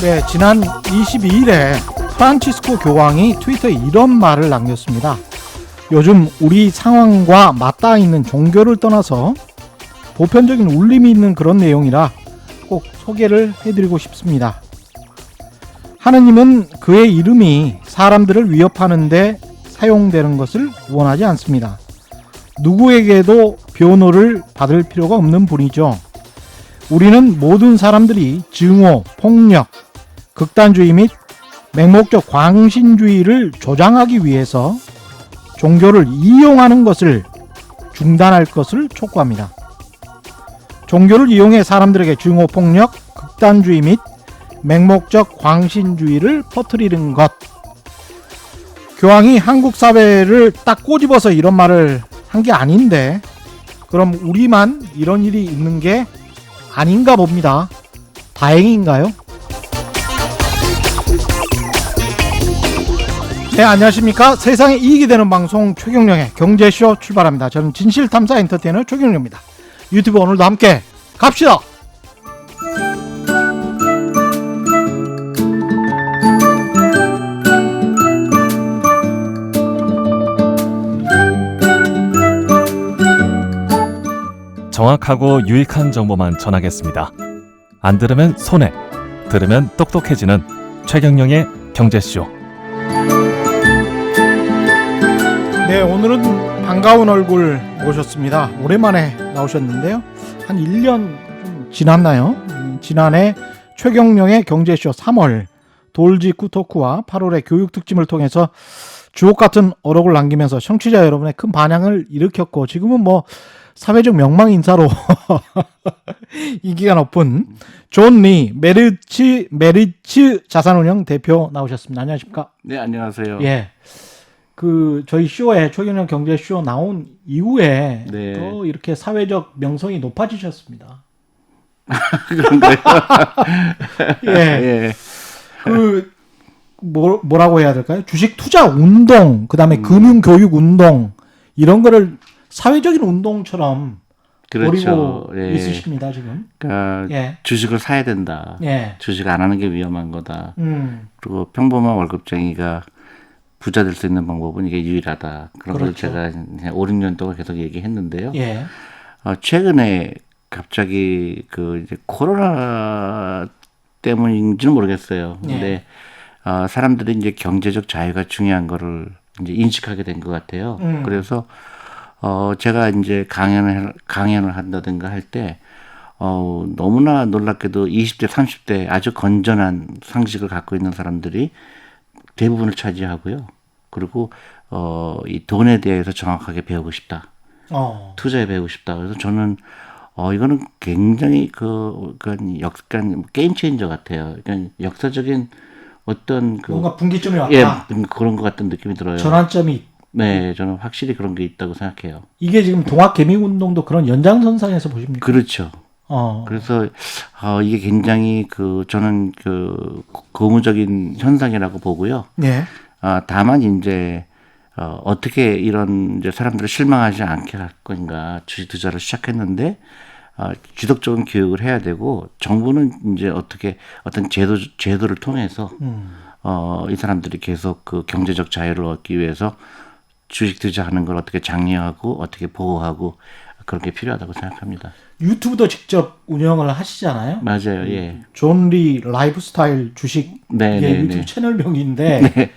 네, 지난 22일에 프란치스코 교황이 트위터에 이런 말을 남겼습니다. 요즘 우리 상황과 맞닿아 있는 종교를 떠나서 보편적인 울림이 있는 그런 내용이라 꼭 소개를 해드리고 싶습니다. 하느님은 그의 이름이 사람들을 위협하는 데 사용되는 것을 원하지 않습니다. 누구에게도 변호를 받을 필요가 없는 분이죠. 우리는 모든 사람들이 증오, 폭력, 극단주의 및 맹목적 광신주의를 조장하기 위해서 종교를 이용하는 것을 중단할 것을 촉구합니다. 종교를 이용해 사람들에게 증오, 폭력, 극단주의 및 맹목적 광신주의를 퍼뜨리는 것. 교황이 한국 사회를 딱 꼬집어서 이런 말을 한 게 아닌데, 그럼 우리만 이런 일이 있는 게 아닌가 봅니다. 다행인가요? 네, 안녕하십니까. 세상에 이익이 되는 방송 최경영의 경제쇼 출발합니다. 저는 진실탐사 엔터테이너 최경영입니다. 유튜브 오늘도 함께 갑시다. 정확하고 유익한 정보만 전하겠습니다. 안 들으면 손해, 들으면 똑똑해지는 최경영의 경제쇼. 네, 오늘은 반가운 얼굴 모셨습니다. 오랜만에 나오셨는데요. 한 1년 좀 지났나요? 지난해 최경영의 경제쇼 3월 돌직구 토크와 8월의 교육 특집을 통해서 주옥같은 어록을 남기면서 청취자 여러분의 큰 반향을 일으켰고, 지금은 뭐 사회적 명망 인사로 인기가 높은 존 리 메리츠 자산운용 대표 나오셨습니다. 안녕하십니까? 네, 안녕하세요. 예. 저희 쇼에 최경영 경제쇼 나온 이후에 네. 또 이렇게 사회적 명성이 높아지셨습니다. 그런가요? 예. 예. 뭐라고 해야 될까요? 주식 투자 운동, 그다음에 금융 교육 운동, 이런 거를 사회적인 운동처럼 그렇죠. 버리고 있으십니다, 지금. 그러니까 예. 주식을 사야 된다. 예. 주식 안 하는 게 위험한 거다. 그리고 평범한 월급쟁이가 부자 될 수 있는 방법은 이게 유일하다. 그런 걸 그렇죠. 제가 5, 6년 동안 계속 얘기했는데요. 예. 최근에 갑자기 이제 코로나 때문인지는 모르겠어요. 근데 사람들이 이제 경제적 자유가 중요한 거를 이제 인식하게 된 것 같아요. 그래서 제가 이제 강연을 한다든가 할 때, 너무나 놀랍게도 20대, 30대 아주 건전한 상식을 갖고 있는 사람들이 대부분을 차지하고요. 그리고, 이 돈에 대해서 정확하게 배우고 싶다. 투자에 배우고 싶다. 그래서 저는, 이거는 굉장히 약간 게임 체인저 같아요. 그러니까 역사적인 어떤 뭔가 분기점이 왔다. 예, 그런 것 같은 느낌이 들어요. 전환점이. 네, 저는 확실히 그런 게 있다고 생각해요. 이게 지금 동학개미운동도 그런 연장선상에서 보십니까? 그렇죠. 그래서 이게 굉장히 저는 고무적인 현상이라고 보고요. 네. 다만 이제 어떻게 이런 이제 사람들을 실망하지 않게 할 건가 주식 투자를 시작했는데 지속적인 교육을 해야 되고 정부는 이제 어떻게 어떤 제도를 통해서 이 사람들이 계속 경제적 자유를 얻기 위해서 주식 투자하는 걸 어떻게 장려하고 어떻게 보호하고 그런 게 필요하다고 생각합니다. 유튜브도 직접 운영을 하시잖아요. 맞아요. 예. 존 리 라이프스타일 주식 유튜브 네. 채널명인데 네.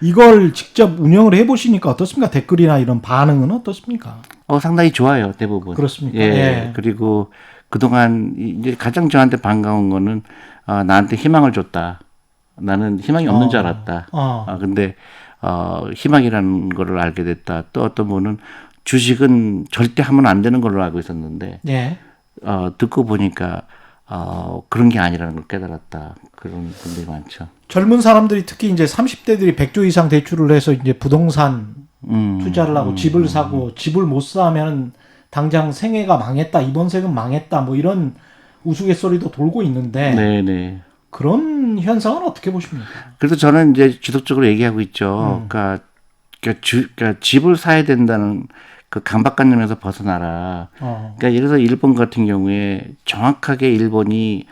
이걸 직접 운영을 해보시니까 어떻습니까? 댓글이나 이런 반응은 어떻습니까? 상당히 좋아요. 대부분. 그렇습니까? 예. 예. 그리고 그동안 이제 가장 저한테 반가운 거는 나한테 희망을 줬다. 나는 희망이 없는 줄 알았다. 근데 희망이라는 거를 알게 됐다. 또 어떤 분은 주식은 절대 하면 안 되는 걸로 알고 있었는데 예. 듣고 보니까 그런 게 아니라는 걸 깨달았다. 그런 분들이 많죠. 젊은 사람들이 특히 이제 30대들이 100조 이상 대출을 해서 이제 부동산 투자를 하고 집을 사고 집을 못 사면 당장 생애가 망했다. 이번 생은 망했다. 뭐 이런 우스갯소리도 돌고 있는데 네네. 그런 현상은 어떻게 보십니까? 그래서 저는 이제 지속적으로 얘기하고 있죠. 그러니까 집을 사야 된다는 그 강박관념에서 벗어나라. 그러니까 예를 들어서 일본 같은 경우에 정확하게 일본이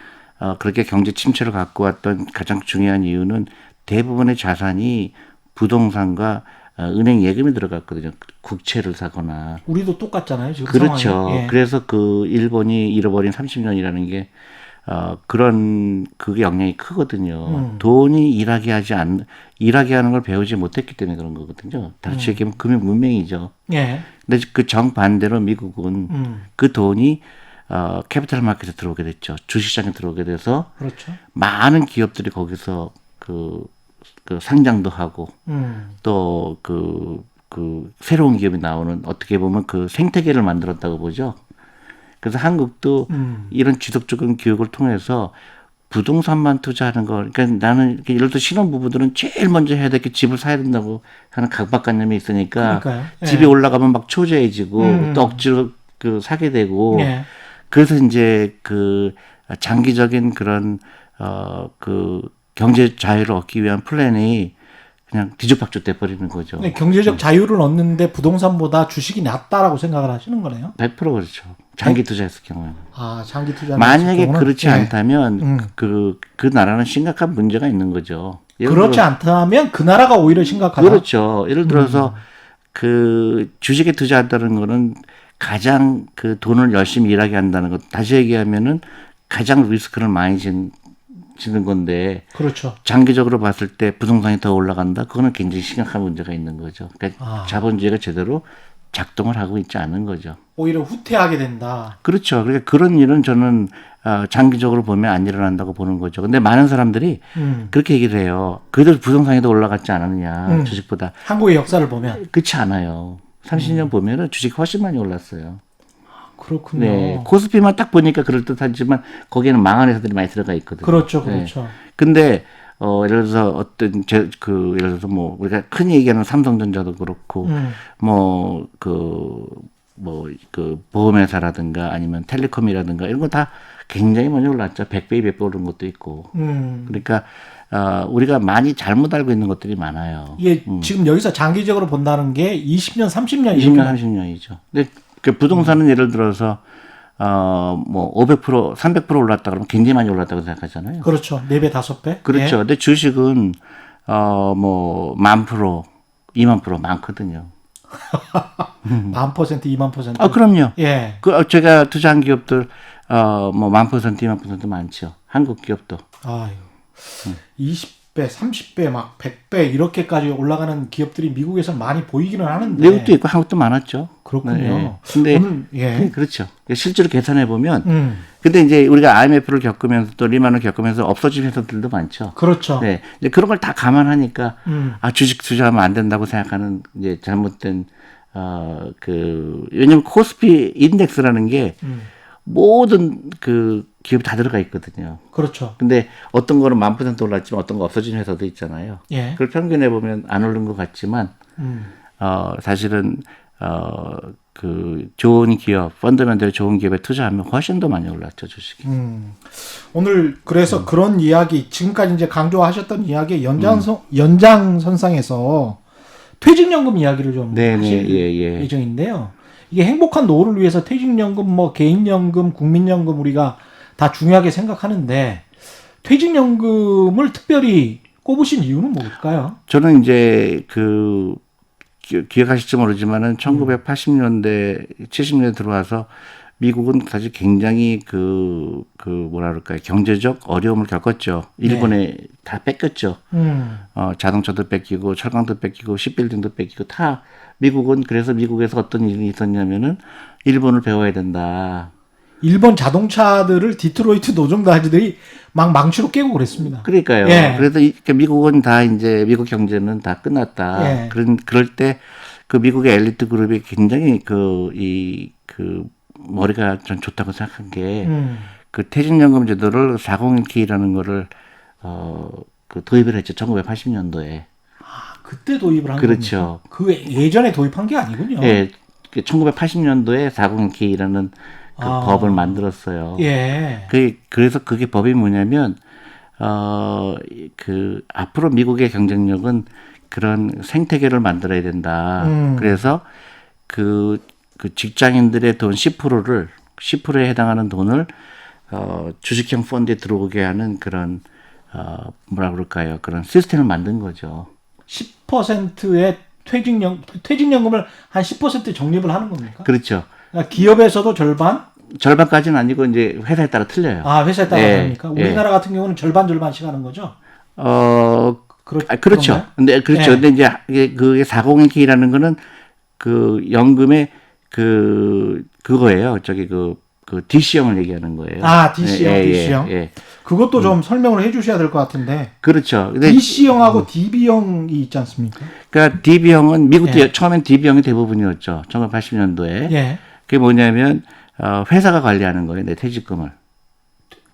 그렇게 경제 침체를 갖고 왔던 가장 중요한 이유는 대부분의 자산이 부동산과 은행 예금에 들어갔거든요. 국채를 사거나. 우리도 똑같잖아요. 지금 그렇죠. 상황이. 예. 그래서 그 일본이 잃어버린 30년이라는 게 그게 영향이 크거든요. 돈이 일하게 하는 걸 배우지 못했기 때문에 그런 거거든요. 다시 얘기하면 금융 문맹이죠. 예. 근데 그 정반대로 미국은 그 돈이 캐피탈 마켓에 들어오게 됐죠. 주식시장에 들어오게 돼서 그렇죠. 많은 기업들이 거기서 그 상장도 하고 또 새로운 기업이 나오는 어떻게 보면 그 생태계를 만들었다고 보죠. 그래서 한국도 이런 지속적인 교육을 통해서 부동산만 투자하는 거, 그러니까 나는 이렇게 예를 들어 신혼부부들은 제일 먼저 해야 될 게 집을 사야 된다고 하는 강박관념이 있으니까 그러니까요. 예. 집에 올라가면 막 초조해지고 또 억지로 사게 되고 예. 그래서 이제 그 장기적인 그런 경제 자유를 얻기 위한 플랜이 그냥 뒤죽박죽 돼버리는 거죠. 근데 경제적 자유를 얻는데 부동산보다 주식이 낫다라고 생각을 하시는 거네요. 100% 그렇죠. 장기 투자했을 경우에는. 아, 장기 투자. 만약에 그렇지 예. 않다면 그 나라는 심각한 문제가 있는 거죠. 예를 그렇지 들어- 않다면 그 나라가 오히려 심각하다. 그렇죠. 예를 들어서 그 주식에 투자한다는 거는 가장 그 돈을 열심히 일하게 한다는 것. 다시 얘기하면은 가장 리스크를 많이 지는 건데 그렇죠. 장기적으로 봤을 때 부동산이 더 올라간다. 그거는 굉장히 심각한 문제가 있는 거죠. 그러니까 아. 자본주의가 제대로 작동을 하고 있지 않은 거죠. 오히려 후퇴하게 된다. 그렇죠. 그러니까 그런 일은 저는 장기적으로 보면 안 일어난다고 보는 거죠. 근데 많은 사람들이 그렇게 얘기를 해요. 그래도 부동산이 더 올라갔지 않았느냐, 주식보다. 한국의 역사를 보면 그렇지 않아요. 30년 보면은 주식이 훨씬 많이 올랐어요. 그렇군요. 네. 코스피만 딱 보니까 그럴듯하지만 거기에는 망한 회사들이 많이 들어가 있거든요. 그렇죠, 네. 그렇죠. 근데 예를 들어서 어떤 예를 들어서 뭐 우리가 흔히 얘기하는 삼성전자도 그렇고 보험회사라든가 아니면 텔레콤이라든가 이런 거 다 굉장히 많이 올랐죠. 100배, 200배 오른 것도 있고. 그러니까 우리가 많이 잘못 알고 있는 것들이 많아요. 이게 지금 여기서 장기적으로 본다는 게 20년, 30년 20년, 30년이죠. 근데 그 부동산은 예를 들어서 500%, 300% 올랐다 그러면 굉장히 많이 올랐다고 생각하잖아요. 그렇죠. 4배, 5배. 그렇죠. 근데 주식은 10,000%, 20,000% 많거든요. 10,000%, 20,000%. 아, 그럼요. 예. 제가 투자한 기업들 10,000%, 20,000% 많죠. 한국 기업도. 아유. 20배, 30배, 막 100배 이렇게까지 올라가는 기업들이 미국에서 많이 보이기는 하는데. 미국도 있고 한국도 많았죠. 그렇군요. 네. 근데 오늘, 예. 그렇죠. 실제로 계산해 보면 근데 이제 우리가 IMF를 겪으면서 또 리만을 겪으면서 없어진 회사들도 많죠. 그렇죠. 네. 이제 그런 걸 다 감안하니까 주식 투자하면 안 된다고 생각하는 이제 잘못된 왜냐면 코스피 인덱스라는 게 모든 그 기업이 다 들어가 있거든요. 그렇죠. 근데 어떤 거는 10,000% 올랐지만 어떤 거 없어진 회사도 있잖아요. 예. 그걸 평균해 보면 안 오른 것 같지만 사실은 그 좋은 기업, 펀더멘털이 좋은 기업에 투자하면 훨씬 더 많이 올랐죠, 주식이. 오늘 그래서 그런 이야기 지금까지 이제 강조하셨던 이야기의 연장선상에서 퇴직연금 이야기를 좀 네네, 하실 예. 예정인데요. 이게 행복한 노후를 위해서 퇴직연금, 뭐 개인연금, 국민연금 우리가 다 중요하게 생각하는데 퇴직연금을 특별히 꼽으신 이유는 뭘까요? 저는 이제 기억하실지 모르지만은 1980년대, 70년대 들어와서 미국은 사실 굉장히 뭐라 그럴까요? 경제적 어려움을 겪었죠. 일본에 다 뺏겼죠. 자동차도 뺏기고, 철강도 뺏기고, 시빌딩도 뺏기고, 다 미국은 그래서 미국에서 어떤 일이 있었냐면은 일본을 배워야 된다. 일본 자동차들을 디트로이트 노동자들이 막 망치로 깨고 그랬습니다. 그러니까요. 예. 그래서 미국은 다 이제 미국 경제는 다 끝났다. 예. 그럴 때 그 미국의 엘리트 그룹이 굉장히 머리가 전 좋다고 생각한 게 그 퇴직연금 제도를 401k라는 거를 도입을 했죠. 1980년도에. 그때 도입을 한 그렇죠. 겁니까? 그 예전에 도입한 게 아니군요. 예. 1980년도에 401k라는 법을 만들었어요. 예. 그래서 그게 법이 뭐냐면 앞으로 미국의 경쟁력은 그런 생태계를 만들어야 된다. 그래서 그 직장인들의 돈 10%에 해당하는 돈을 주식형 펀드에 들어오게 하는 그런 뭐라 그럴까요? 그런 시스템을 만든 거죠. 10%의 퇴직연금을 한 10% 적립을 하는 겁니까? 그렇죠. 그러니까 기업에서도 절반까지는 아니고 이제 회사에 따라 틀려요. 회사에 따라 예, 다릅니까? 예. 우리나라 같은 경우는 절반씩 하는 거죠? 그렇죠. 근데 그렇죠. 예. 근데 이제 그게 401k라는 거는 그 연금의 그거예요. 저기 그 DC형을 얘기하는 거예요. DC형, DC형. 예. 그것도 좀 설명을 해주셔야 될 것 같은데. 그렇죠. 근데 DC형하고 DB형이 있지 않습니까? 그러니까 DB형은 미국도 예. 처음엔 DB형이 대부분이었죠. 1980년도에. 예. 그게 뭐냐면 회사가 관리하는 거예요. 내 퇴직금을.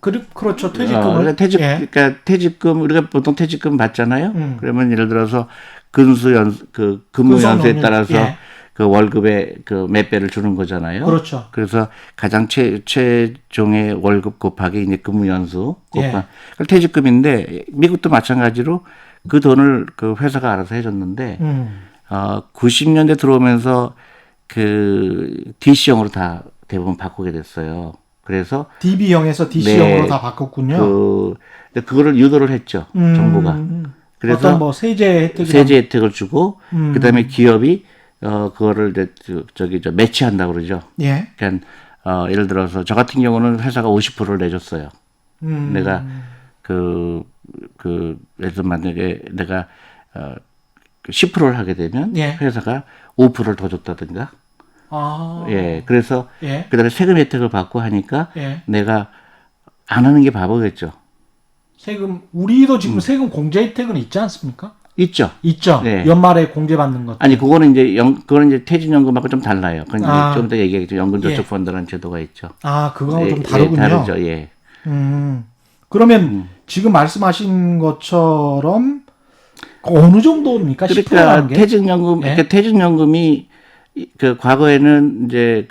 그렇죠. 퇴직금을. 그러니까 퇴직금 우리가 보통 퇴직금 받잖아요. 그러면 예를 들어서 근무 연수에 따라서 예. 그 월급의 그 몇 배를 주는 거잖아요. 그렇죠. 그래서 가장 최종의 월급 곱하기 이제 근무 연수 예. 곱하. 퇴직금인데 미국도 마찬가지로 그 돈을 그 회사가 알아서 해줬는데 90년대 들어오면서 그 DC형으로 다 대부분 바꾸게 됐어요. 그래서 DB형에서 DC형으로 네, 다 바꿨군요. 그거를 유도를 했죠. 정부가. 그래서 어떤 뭐 세제 혜택을 주고 그다음에 기업이 그거를 저기 매치한다고 그러죠. 예. 그러니까 예를 들어서 저 같은 경우는 회사가 50%를 내줬어요. 내가 예를 들어 만약에 내가 10%를 하게 되면 예. 회사가 5%를 더 줬다든가. 예. 그래서 예. 그다음에 세금 혜택을 받고 하니까 예. 내가 안 하는 게 바보겠죠. 우리도 지금 세금 공제 혜택은 있지 않습니까? 있죠. 있죠. 네. 연말에 공제받는 것. 아니 그거는 이제 퇴직연금하고 좀 달라요. 그건 좀 더 얘기하겠죠. 연금저축펀드라는 제도가 있죠. 그거하고 좀 예, 다르군요. 다르죠. 예. 그러면 지금 말씀하신 것처럼 어느 정도입니까? 10%라는 그러니까 게? 퇴직연금, 예. 그러니까 퇴직연금이 그 과거에는 이제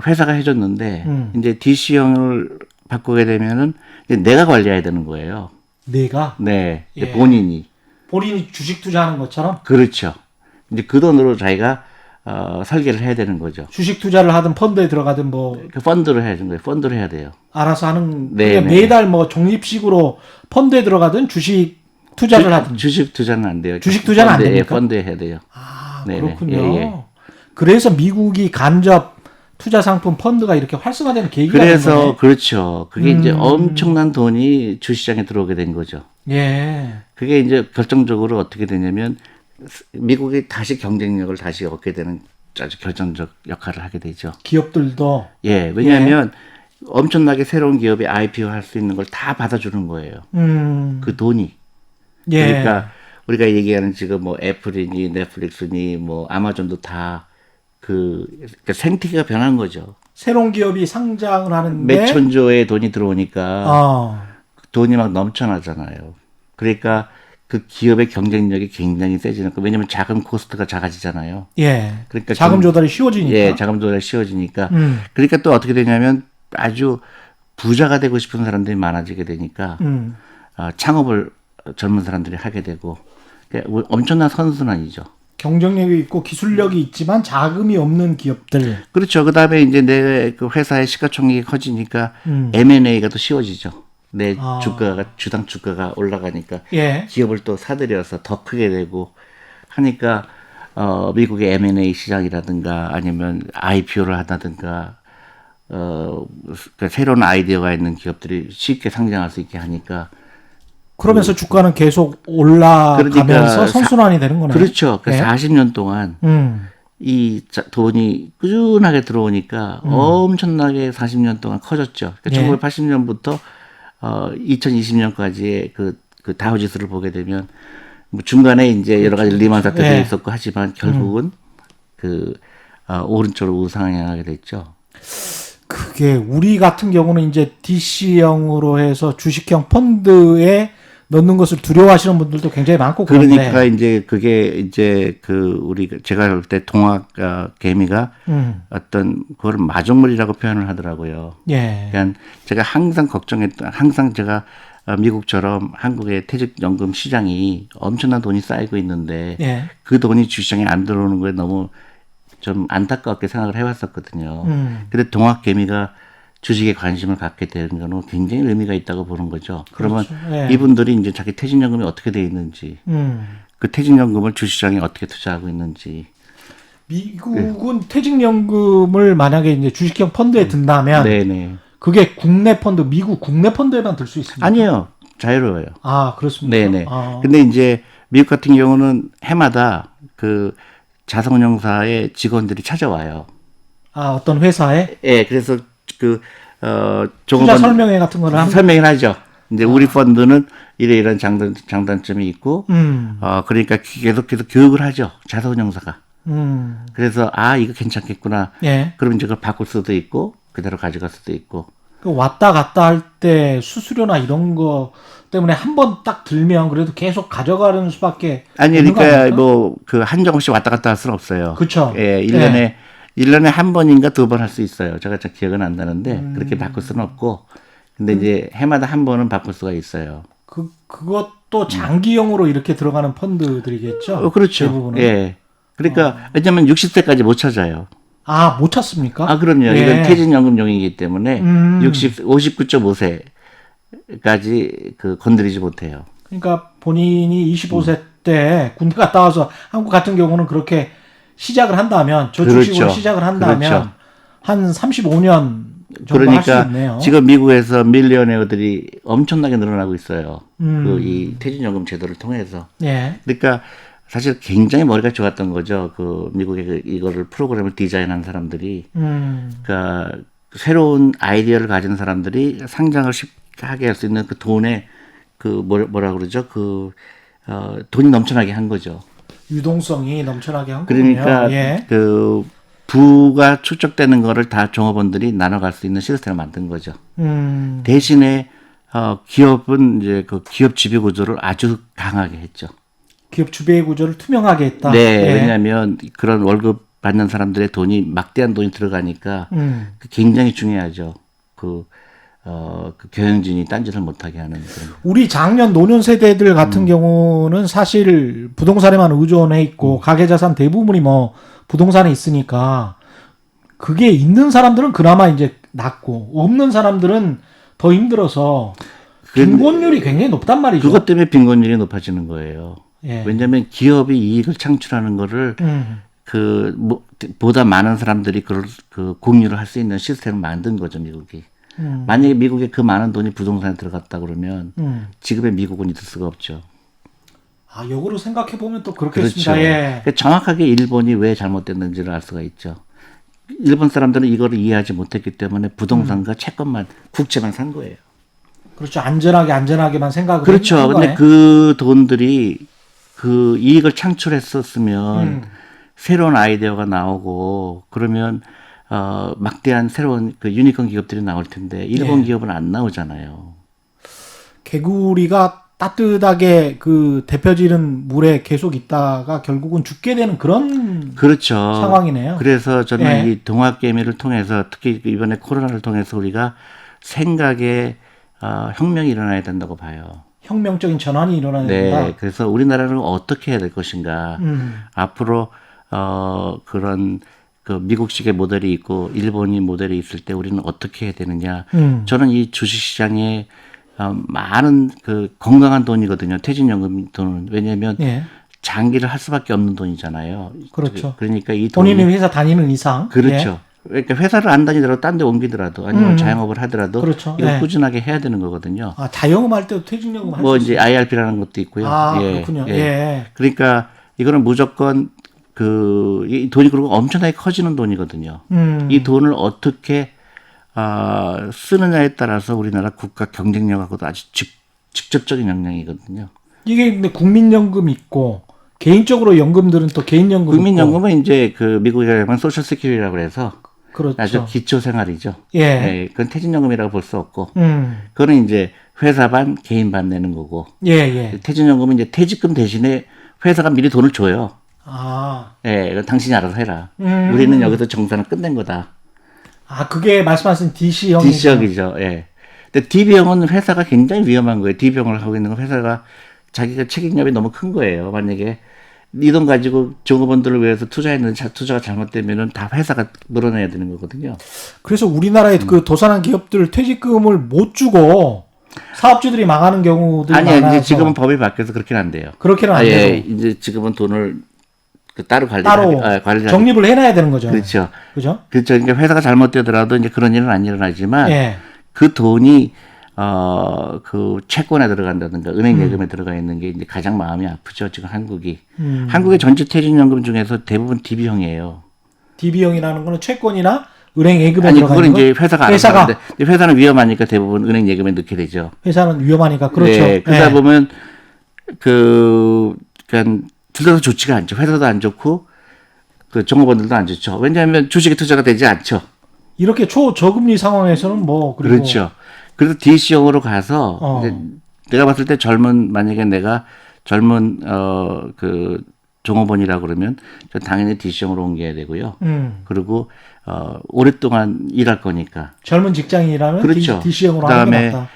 회사가 해줬는데 이제 DC형을 바꾸게 되면은 이제 내가 관리해야 되는 거예요. 내가? 네, 예. 본인이 주식 투자하는 것처럼? 그렇죠. 이제 그 돈으로 자기가 설계를 해야 되는 거죠. 주식 투자를 하든 펀드에 들어가든 그 펀드를 해야 되는 거예요. 펀드를 해야 돼요. 알아서 하는. 네, 그러니까 네. 매달 적립식으로 펀드에 들어가든 주식 투자를 하든. 주식 투자는 안 돼요. 주식 투자는 안 됩니까? 펀드에 해야 돼요. 네네. 그렇군요. 예. 그래서 미국이 간접 투자 상품 펀드가 이렇게 활성화되는 계기가 된 그래서 거네. 그렇죠. 그게 이제 엄청난 돈이 주시장에 들어오게 된 거죠. 예. 그게 이제 결정적으로 어떻게 되냐면 미국이 다시 경쟁력을 다시 얻게 되는 아주 결정적 역할을 하게 되죠. 기업들도. 예, 왜냐하면 엄청나게 새로운 기업이 IPO 할 수 있는 걸 다 받아주는 거예요. 그 돈이. 예. 그러니까 우리가 얘기하는 지금 뭐 애플이니 넷플릭스니 뭐 아마존도 다 그러니까 생태계가 변한 거죠. 새로운 기업이 상장을 하는데 몇 천조의 돈이 들어오니까 돈이 막 넘쳐나잖아요. 그러니까 그 기업의 경쟁력이 굉장히 세지는 거. 왜냐하면 자금 코스트가 작아지잖아요. 예. 그러니까 자금 조달이 쉬워지니까. 예, 자금 조달이 쉬워지니까. 그러니까 또 어떻게 되냐면 아주 부자가 되고 싶은 사람들이 많아지게 되니까 창업을 젊은 사람들이 하게 되고 그러니까 엄청난 선순환이죠. 경쟁력이 있고 기술력이 있지만 자금이 없는 기업들. 그렇죠. 그다음에 이제 내 그 회사의 시가총액이 커지니까 M&A가 더 쉬워지죠. 내 주당 주가가 올라가니까 예. 기업을 또 사들여서 더 크게 되고 하니까 미국의 M&A 시장이라든가 아니면 IPO를 한다든가 그러니까 새로운 아이디어가 있는 기업들이 쉽게 상장할 수 있게 하니까 그러면서 주가는 계속 올라가면서 그러니까 선순환이 되는 거네요. 그렇죠. 그 예. 40년 동안 이 돈이 꾸준하게 들어오니까 엄청나게 40년 동안 커졌죠. 그러니까 예. 1980년부터 2020년까지의 그 다우지수를 보게 되면 뭐 중간에 이제 여러 가지 리만 사태도 예. 있었고 하지만 결국은 오른쪽으로 우상향하게 됐죠. 그게 우리 같은 경우는 이제 DC형으로 해서 주식형 펀드에 넣는 것을 두려워하시는 분들도 굉장히 많고 그러니까 그런데. 이제 그게 이제 제가 볼 때 동학 개미가 어떤 그걸 마종물이라고 표현을 하더라고요. 예. 그러니까 제가 항상 제가 미국처럼 한국의 퇴직연금 시장이 엄청난 돈이 쌓이고 있는데 예. 그 돈이 주시장에 안 들어오는 거에 너무 좀 안타깝게 생각을 해왔었거든요. 근데 동학 개미가 주식에 관심을 갖게 되는 거는 굉장히 의미가 있다고 보는 거죠. 그러면 그렇죠. 예. 이분들이 이제 자기 퇴직연금이 어떻게 돼 있는지, 그 퇴직연금을 주시장에 어떻게 투자하고 있는지. 미국은 퇴직연금을 만약에 이제 주식형 펀드에 든다면 네네. 그게 국내 펀드, 미국 국내 펀드에만 들 수 있습니까? 아니에요. 자유로워요. 아, 그렇습니까? 네네. 아. 근데 이제 미국 같은 경우는 해마다 그 자산운용사의 직원들이 찾아와요. 아, 어떤 회사에 예, 그래서 그, 투자 설명회 같은 거를 하면 설명을 하죠. 이제 우리 펀드는 이런 장단점이 있고, 그러니까 계속해서 교육을 하죠. 자산운용사가. 그래서, 이거 괜찮겠구나. 예. 그럼 이제 그걸 바꿀 수도 있고, 그대로 가져갈 수도 있고. 그 왔다 갔다 할 때 수수료나 이런 거 때문에 한 번 딱 들면 그래도 계속 가져가는 수밖에 아니, 없는 거 그러니까 아닙니까? 뭐, 그 한정없이 왔다 갔다 할 수는 없어요. 그쵸. 예, 1년에 한 번인가 두 번 할 수 있어요. 제가 잘 기억은 안 나는데, 그렇게 바꿀 수는 없고, 근데 이제 해마다 한 번은 바꿀 수가 있어요. 그것도 장기용으로 이렇게 들어가는 펀드들이겠죠? 그렇죠. 대부분은. 예. 그러니까, 왜냐면 60세까지 못 찾아요. 아, 못 찾습니까? 그럼요. 예. 이건 퇴직연금용이기 때문에 59.5세까지 그 건드리지 못해요. 그러니까 본인이 25세 때 군대 갔다 와서 한국 같은 경우는 그렇게 시작을 한다면 저축식으로 그렇죠. 시작을 한다면 그렇죠. 한 35년 정도 할 수 그러니까 있네요. 지금 미국에서 밀리언웨어들이 엄청나게 늘어나고 있어요. 그 이 퇴직연금 제도를 통해서. 예. 그러니까 사실 굉장히 머리가 좋았던 거죠. 그 미국의 이거를 프로그램을 디자인한 사람들이. 그러니까 새로운 아이디어를 가진 사람들이 상장을 쉽게 하게 할 수 있는 그 돈에 그 뭐라 그러죠? 돈이 넘쳐나게 한 거죠. 유동성이 넘쳐나게 한 거군요. 그러니까 예. 그 부가 축적되는 거를 다 종업원들이 나눠갈 수 있는 시스템을 만든 거죠. 대신에 기업은 이제 그 기업 지배 구조를 아주 강하게 했죠. 기업 주배 구조를 투명하게 했다. 네, 예. 왜냐하면 그런 월급 받는 사람들의 돈이 막대한 돈이 들어가니까 굉장히 중요하죠. 그 경영진이 딴짓을 못하게 하는 그런. 우리 작년 노년 세대들 같은 경우는 사실 부동산에만 의존해 있고 가계자산 대부분이 뭐 부동산에 있으니까 그게 있는 사람들은 그나마 이제 낫고 없는 사람들은 더 힘들어서 빈곤율이 굉장히 높단 말이죠. 그것 때문에 빈곤율이 높아지는 거예요. 예. 왜냐하면 기업이 이익을 창출하는 거를 보다 많은 사람들이 그 공유를 할 수 있는 시스템을 만든 거죠, 미국이. 만약에 미국에 그 많은 돈이 부동산에 들어갔다 그러면 지금의 미국은 있을 수가 없죠. 역으로 생각해 보면 또 그렇죠. 그렇겠습니다. 예. 그러니까 정확하게 일본이 왜 잘못됐는지를 알 수가 있죠. 일본 사람들은 이거를 이해하지 못했기 때문에 부동산과 채권만 국채만 산 거예요. 그렇죠. 안전하게만 생각을 그렇죠. 한 근데 거네. 그 돈들이 그 이익을 창출했었으면 새로운 아이디어가 나오고 그러면 막대한 새로운 그 유니콘 기업들이 나올 텐데 일본 기업은 안 나오잖아요. 개구리가 따뜻하게 그 데펴지는 물에 계속 있다가 결국은 죽게 되는 그런 그렇죠. 상황이네요. 그래서 저는 예. 이 동학개미를 통해서 특히 이번에 코로나를 통해서 우리가 생각의 혁명이 일어나야 된다고 봐요. 혁명적인 전환이 일어나야 네, 된다. 그래서 우리나라는 어떻게 해야 될 것인가. 앞으로 그런 그 미국식의 모델이 있고 일본이 모델이 있을 때 우리는 어떻게 해야 되느냐. 저는 이 주식시장에 많은 그 건강한 돈이거든요. 퇴직연금 돈은. 왜냐하면 예. 장기를 할 수밖에 없는 돈이잖아요. 그렇죠. 그러니까 이 돈이 본인이 회사 다니는 이상. 그렇죠. 그러니까 회사를 안 다니더라도 딴 데 옮기더라도 아니면 자영업을 하더라도 그렇죠. 이거 네. 꾸준하게 해야 되는 거거든요. 자영업 할 때도 퇴직연금 할수 뭐 이제 IRP라는 것도 있고요. 그렇군요. 예. 그러니까 이거는 무조건 이 돈이 그리고 엄청나게 커지는 돈이거든요. 이 돈을 어떻게 쓰느냐에 따라서 우리나라 국가 경쟁력하고도 아주 직접적인 영향이거든요. 이게 근데 국민연금 있고 개인적으로 연금들은 또 개인연금 국민연금은 이제 그 미국에 가면 소셜 시큐리티라고 해서 그렇죠. 아주 기초 생활이죠. 예. 네, 그건 퇴직연금이라고 볼 수 없고, 음. 그거는 이제 회사 반, 개인 반 내는 거고, 예. 퇴직연금은 이제 퇴직금 대신에 회사가 미리 돈을 줘요. 예, 이거 당신이 알아서 해라. 우리는 여기서 정산을 끝낸 거다. 그게 말씀하신 DC형이죠. DC형이죠. 예. 근데 DB형은 회사가 굉장히 위험한 거예요. DB형을 하고 있는 건 회사가 자기가 책임감이 너무 큰 거예요. 만약에 이 돈 가지고 종업원들을 위해서 투자했는데 투자가 잘못되면은 다 회사가 물어내야 되는 거거든요. 그래서 우리나라의 그 도산한 기업들 퇴직금을 못 주고 사업주들이 망하는 경우들이 아니요, 많아서 이제 지금은 법이 바뀌어서 그렇게는 안 돼요. 그렇게는 안 예, 돼도 이제 지금은 돈을 따로 따로 관리를 적립을 해놔야 되는 거죠. 그렇죠. 그죠? 그렇죠. 그러니까 회사가 잘못되더라도 이제 그런 일은 안 일어나지만 예. 그 돈이 그 채권에 들어간다든가 은행 예금에 들어가 있는 게 이제 가장 마음이 아프죠. 지금 한국이. 한국의 전체 퇴직연금 중에서 대부분 DB형이에요. DB형이라는 거는 채권이나 은행 예금에 아니 들어가 그건 있는 이제 거? 회사가 알아서 하는데 회사는 위험하니까 대부분 은행 예금에 넣게 되죠. 회사는 위험하니까 그렇죠. 네, 그러다 예. 보면 그러니까 둘 다 좋지가 않죠. 회사도 안 좋고 그 종업원들도 안 좋죠. 왜냐하면 주식에 투자가 되지 않죠. 이렇게 초저금리 상황에서는 뭐 그리고 그렇죠. 그래서 DC형으로 가서 이제 내가 봤을 때 만약에 내가 젊은 그 종업원이라 그러면 저 당연히 DC형으로 옮겨야 되고요. 그리고 오랫동안 일할 거니까. 젊은 직장인이라면 그렇죠. DC형으로 하는 게 그다음에 낫다.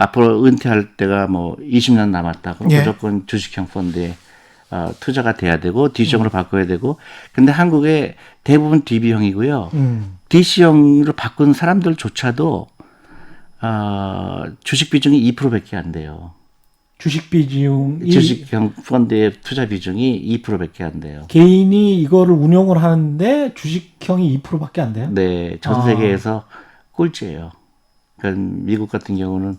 앞으로 은퇴할 때가 뭐 20년 남았다. 그럼 예. 무조건 주식형 펀드에 투자가 돼야 되고 DC형으로 바꿔야 되고. 근데 한국에 대부분 DB형이고요. DC형으로 바꾼 사람들조차도 주식 비중이 2%밖에 안 돼요. 주식 비중이 주식형 펀드의 투자 비중이 2%밖에 안 돼요. 개인이 이거를 운용을 하는데 주식형이 2%밖에 안 돼요? 네, 전 세계에서 꼴찌예요. 그러니까 미국 같은 경우는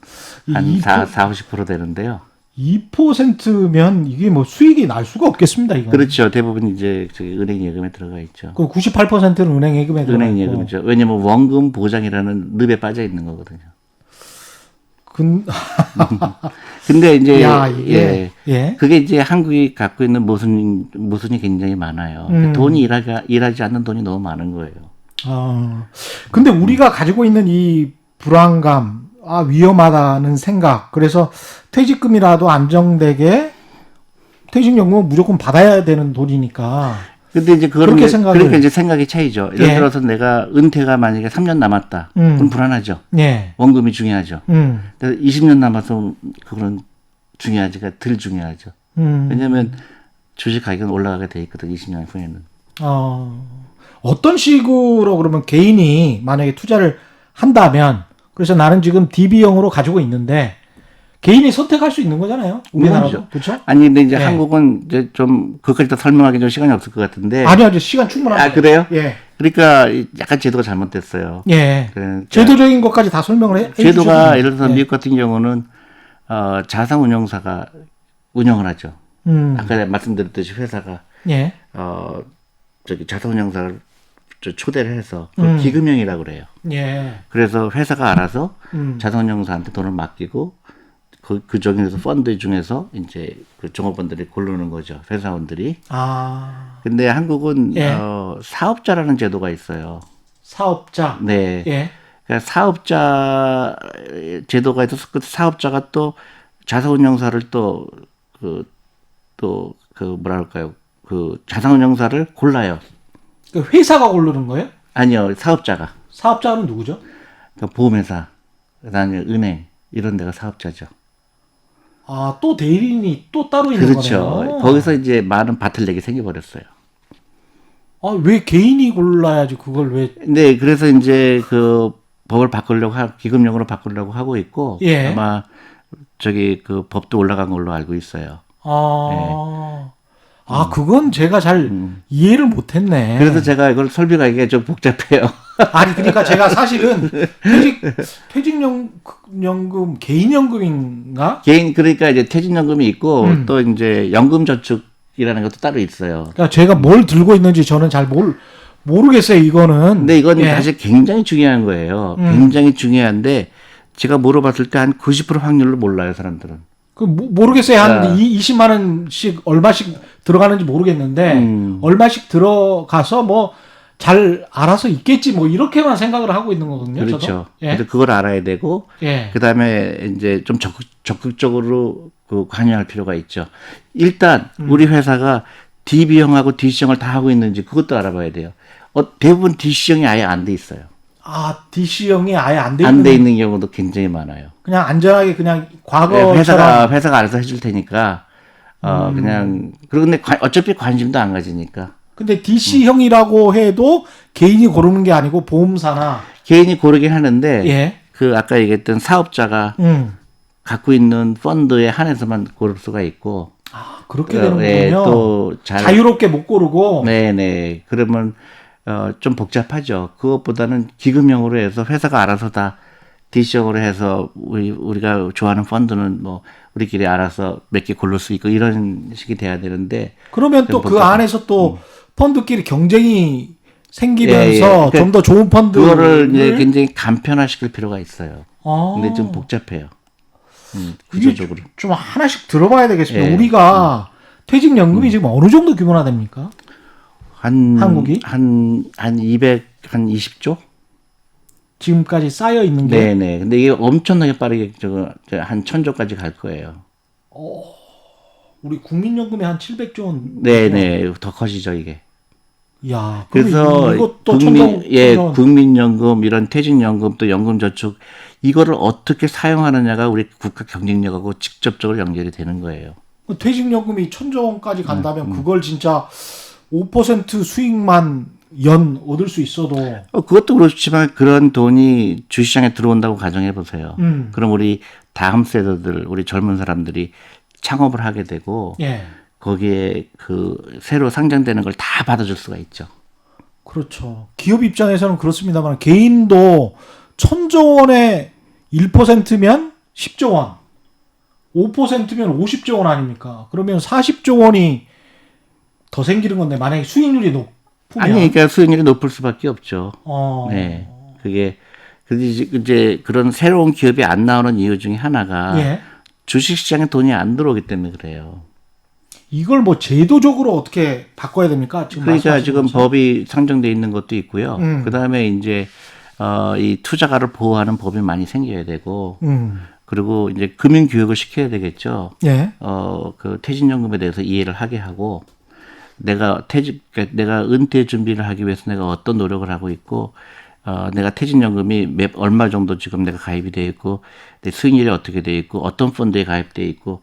한 이 50% 되는데요. 2%면 이게 뭐 수익이 날 수가 없겠습니다, 이거. 그렇죠. 대부분 이제 저기 은행 예금에 들어가 있죠. 그 98%는 은행 예금에 들어가 은행 있고. 예금이죠. 왜냐면 원금 보장이라는 늪에 빠져 있는 거거든요. 근데 이제 야, 이게 예. 그게 이제 한국이 갖고 있는 모순이 굉장히 많아요. 돈이 일하지 않는 돈이 너무 많은 거예요. 근데 우리가 가지고 있는 이 불안감, 위험하다는 생각, 그래서 퇴직금이라도 안정되게 퇴직연금은 무조건 받아야 되는 돈이니까. 근데 이제 그렇게 그러니까 이제 생각이 차이죠. 예를 예. 들어서 내가 은퇴가 만약에 3년 남았다. 그럼 불안하죠. 예. 원금이 중요하죠. 음. 20년 남아서 그건 중요하지가 덜 중요하죠. 왜냐하면 주식 가격은 올라가게 돼 있거든. 20년 후에는. 어떤 식으로 그러면 개인이 만약에 투자를 한다면, 그래서 나는 지금 DB형으로 가지고 있는데 개인이 선택할 수 있는 거잖아요. 우리나라도. 그렇죠? 아니 근데 이제 예. 한국은 이제 좀 그것까지 다 설명하기 좀 시간이 없을 것 같은데. 아니요, 시간 충분합니다. 그래요? 예. 그러니까 약간 제도가 잘못됐어요. 예. 그러니까 제도적인 것까지 다 설명을 해 제도가 주셨습니다. 예를 들어서 예. 미국 같은 경우는 자산운용사가 운영을 하죠. 아까 말씀드렸듯이 회사가 예. 자산운용사를 초대를 해서 그걸 기금형이라고 그래요. 예. 그래서 회사가 알아서 자산운용사한테 돈을 맡기고 그 중에서 펀드 중에서 이제 그 종업원들이 고르는 거죠. 회사원들이. 근데 한국은 예. 사업자라는 제도가 있어요. 사업자. 네. 예. 그러니까 사업자 제도가 있어서 그 사업자가 또 자산운용사를 뭐랄까요? 그 자산운용사를 골라요. 그 회사가 고르는 거예요? 아니요, 사업자가. 사업자는 누구죠? 그러니까 보험회사, 그다음에 은행 이런 데가 사업자죠. 또 대리인이 또 따로 있는 그렇죠. 거네요. 거기서 이제 많은 바틀렉이 생겨버렸어요. 왜 개인이 골라야지 그걸 왜? 네, 그래서 이제 그 법을 기금령으로 바꾸려고 하고 있고 예. 아마 그 법도 올라간 걸로 알고 있어요. 그건 제가 잘 이해를 못했네. 그래서 제가 이걸 설명하기가 좀 복잡해요. 아니, 그러니까 제가 사실은 퇴직연금, 개인연금인가? 그러니까 이제 퇴직연금이 있고 또 이제 연금저축이라는 것도 따로 있어요. 그러니까 제가 뭘 들고 있는지 저는 잘 모르겠어요, 이거는. 근데 이건 예. 사실 굉장히 중요한 거예요. 굉장히 중요한데 제가 물어봤을 때 한 90% 확률로 몰라요, 사람들은. 모르겠어요. 한 20만 원씩 얼마씩 들어가는지 모르겠는데 얼마씩 들어가서 뭐 잘 알아서 있겠지 뭐 이렇게만 생각을 하고 있는 거거든요. 그렇죠. 저도. 예. 그래서 그걸 알아야 되고 예. 그다음에 이제 좀 적극적으로 관여할 필요가 있죠. 일단 우리 회사가 DB형하고 DC형을 다 하고 있는지 그것도 알아봐야 돼요. 대부분 DC형이 아예 안 돼 있어요. DC형이 아예 안 돼 안 돼 있는 있는 경우도 굉장히 많아요. 그냥 안전하게 그냥 과거처럼 회사가 알아서 해줄 테니까 그냥 그런데 어차피 관심도 안 가지니까. 근데 DC형이라고 해도 개인이 고르는 게 아니고 보험사나 개인이 고르긴 하는데 예. 그 아까 얘기했던 사업자가 갖고 있는 펀드에 한해서만 고를 수가 있고 그렇게 되는군요. 또 자유롭게 못 고르고. 네네. 그러면 좀 복잡하죠. 그것보다는 기금형으로 해서 회사가 알아서 다 DC형으로 해서 우리가 좋아하는 펀드는 뭐 우리끼리 알아서 몇 개 고를 수 있고 이런 식이 돼야 되는데 그러면 또 그 안에서 또 펀드끼리 경쟁이 생기면서 예. 그러니까 좀 더 좋은 펀드 그거를 이제 굉장히 간편화시킬 필요가 있어요. 아. 근데 좀 복잡해요. 이게 구조적으로. 좀 하나씩 들어봐야 되겠습니다. 예. 우리가 퇴직연금이 지금 어느 정도 규모나 됩니까? 한국이? 한 20조? 지금까지 쌓여 있는 게 네네. 근데 이게 엄청나게 빠르게 한 1000조까지 갈 거예요. 우리 국민연금이 한 700조 원. 네네. 더 커지죠, 이게. 야, 그래서 이것도 국민연금, 이런 퇴직연금 또 연금저축 이거를 어떻게 사용하느냐가 우리 국가 경쟁력하고 직접적으로 연결이 되는 거예요. 퇴직연금이 1000조 원까지 간다면 그걸 진짜 5% 수익만 연 얻을 수 있어도 그것도 그렇지만 그런 돈이 주시장에 들어온다고 가정해 보세요. 그럼 우리 다음 세대들, 우리 젊은 사람들이 창업을 하게 되고 예. 거기에 그 새로 상장되는 걸 다 받아줄 수가 있죠. 그렇죠. 기업 입장에서는 그렇습니다만 개인도 1000조 원의 1%면 10조 원, 5%면 50조 원 아닙니까? 그러면 40조 원이 더 생기는 건데 만약에 수익률이 높으면 아니, 그러니까 수익률이 높을 수밖에 없죠. 어. 네, 그게 이제 그런 새로운 기업이 안 나오는 이유 중에 하나가 예. 주식시장에 돈이 안 들어오기 때문에 그래요. 이걸 뭐 제도적으로 어떻게 바꿔야 됩니까? 지금 그러니까 지금 것처럼? 법이 상정돼 있는 것도 있고요. 그 다음에 이제 이 투자가를 보호하는 법이 많이 생겨야 되고, 그리고 이제 금융 교육을 시켜야 되겠죠. 예. 그 퇴직연금에 대해서 이해를 하게 하고, 내가 은퇴 준비를 하기 위해서 내가 어떤 노력을 하고 있고, 내가 퇴직연금이 얼마 정도 지금 내가 가입이 되어 있고, 내 수익률이 어떻게 되어 있고, 어떤 펀드에 가입되어 있고,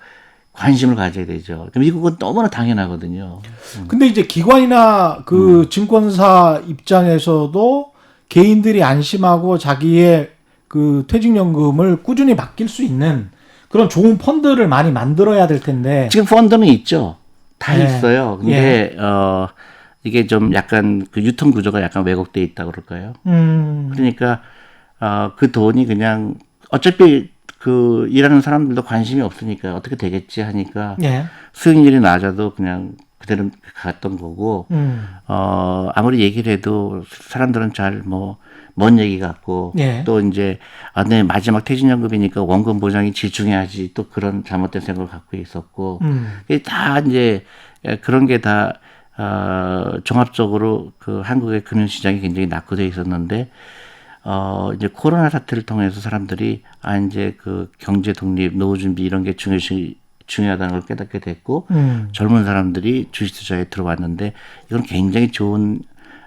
관심을 가져야 되죠. 미국은 너무나 당연하거든요. 근데 이제 기관이나 그 증권사 입장에서도 개인들이 안심하고 자기의 그 퇴직연금을 꾸준히 맡길 수 있는 그런 좋은 펀드를 많이 만들어야 될 텐데. 지금 펀드는 있죠. 다 예. 있어요. 근데 이게 좀 약간 그 유통 구조가 약간 왜곡돼 있다 그럴까요? 그러니까 그 돈이 그냥 어차피 그 일하는 사람들도 관심이 없으니까 어떻게 되겠지 하니까 예. 수익률이 낮아도 그냥 그대로 갔던 거고 아무리 얘기를 해도 사람들은 잘 먼 얘기 같고 예. 또 이제 내 마지막 퇴직연금이니까 원금 보장이 제일 중요하지 또 그런 잘못된 생각을 갖고 있었고 이게 다 이제 그런 게 다 종합적으로 그 한국의 금융시장이 굉장히 낙후되어 있었는데 이제 코로나 사태를 통해서 사람들이 이제 그 경제 독립, 노후 준비 이런 게 중요하다는 걸 깨닫게 됐고 젊은 사람들이 주식 투자에 들어왔는데 이건 굉장히 좋은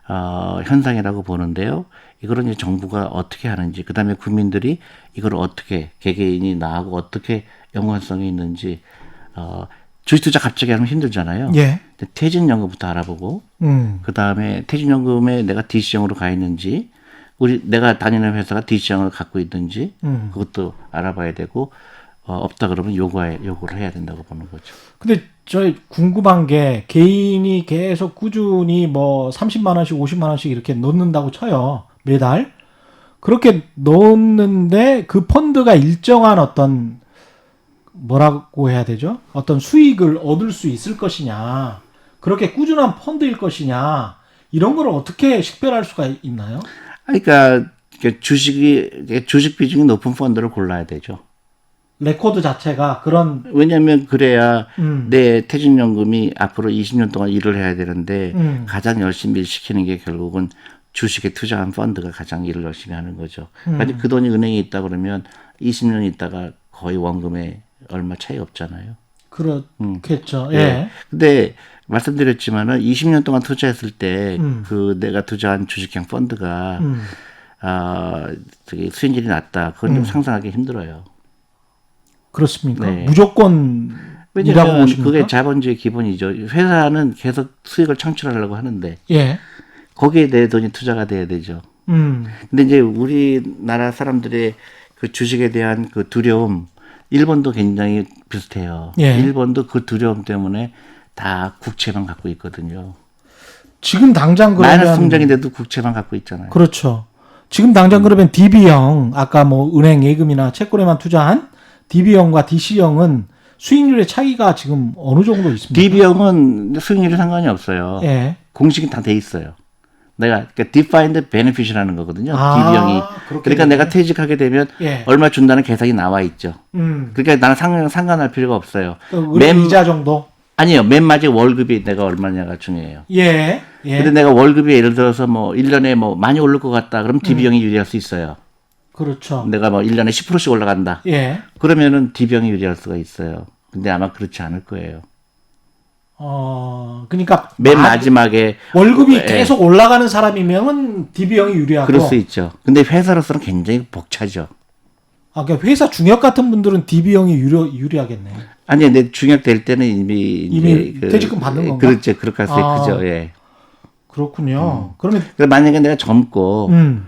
현상이라고 보는데요. 이거를 이제 정부가 어떻게 하는지, 그다음에 국민들이 이걸 어떻게 개개인이 나하고 어떻게 연관성이 있는지 주식 투자 갑자기 하면 힘들잖아요. 예. 퇴직연금부터 알아보고 그다음에 퇴직연금에 내가 DC형으로 가 있는지 내가 다니는 회사가 DC형을 갖고 있는지 그것도 알아봐야 되고 없다 그러면 요구를 해야 된다고 보는 거죠. 근데 저 궁금한 게 개인이 계속 꾸준히 뭐 30만 원씩 50만 원씩 이렇게 넣는다고 쳐요. 매달. 그렇게 넣는데 그 펀드가 일정한 어떤 뭐라고 해야 되죠? 어떤 수익을 얻을 수 있을 것이냐. 그렇게 꾸준한 펀드일 것이냐. 이런 걸 어떻게 식별할 수가 있나요? 그러니까 주식 비중이 높은 펀드를 골라야 되죠. 레코드 자체가 그런. 왜냐하면 그래야 내 퇴직연금이 앞으로 20년 동안 일을 해야 되는데 가장 열심히 시키는 게 결국은 주식에 투자한 펀드가 가장 일을 열심히 하는 거죠. 만약 그 돈이 은행에 있다 그러면 20년 있다가 거의 원금에 얼마 차이 없잖아요. 그렇겠죠. 예. 네. 근데 말씀드렸지만은 20년 동안 투자했을 때 그 내가 투자한 주식형 펀드가 되게 수익률이 낮다. 그건 좀 상상하기 힘들어요. 그렇습니까? 네. 무조건 왜냐하면 보십니까? 그게 자본주의 기본이죠. 회사는 계속 수익을 창출하려고 하는데 예. 거기에 내 돈이 투자가 돼야 되죠. 근데 이제 우리나라 사람들의 그 주식에 대한 그 두려움, 일본도 굉장히 비슷해요. 예. 일본도 그 두려움 때문에 다 국채만 갖고 있거든요. 지금 당장 그러면 마이너스 성장인데도 국채만 갖고 있잖아요. 그렇죠. 지금 당장 그러면 DB형 아까 뭐 은행 예금이나 채권에만 투자한 DB형과 DC형은 수익률의 차이가 지금 어느 정도 있습니까? DB형은 수익률이 상관이 없어요. 예. 공식이 다 돼 있어요. 내가 그러니까 defined benefit이라는 거거든요. 아, DB형이. 그렇겠네요. 그러니까 내가 퇴직하게 되면 예. 얼마 준다는 계산이 나와 있죠. 그러니까 나는 상관할 필요가 없어요. 은행 이자 정도. 아니요. 맨 마지막 월급이 내가 얼마냐가 중요해요. 예. 예. 근데 내가 월급이 예를 들어서 뭐 1년에 뭐 많이 오를 것 같다. 그럼 DB형이 유리할 수 있어요. 그렇죠. 내가 뭐 1년에 10%씩 올라간다. 예. 그러면은 DB형이 유리할 수가 있어요. 근데 아마 그렇지 않을 거예요. 그러니까 맨 마지막에 월급이 예. 계속 올라가는 사람이면은 DB형이 유리하고. 그럴 수 있죠. 근데 회사로서는 굉장히 벅차죠. 그러니까 회사 중역 같은 분들은 DB형이 유리하겠네. 아니, 근데 중역 될 때는 이미 이제 퇴직금 받는 건가? 그렇죠. 그럴 가능성이 크죠. 예. 그렇군요. 그러면 만약에 내가 젊고 음.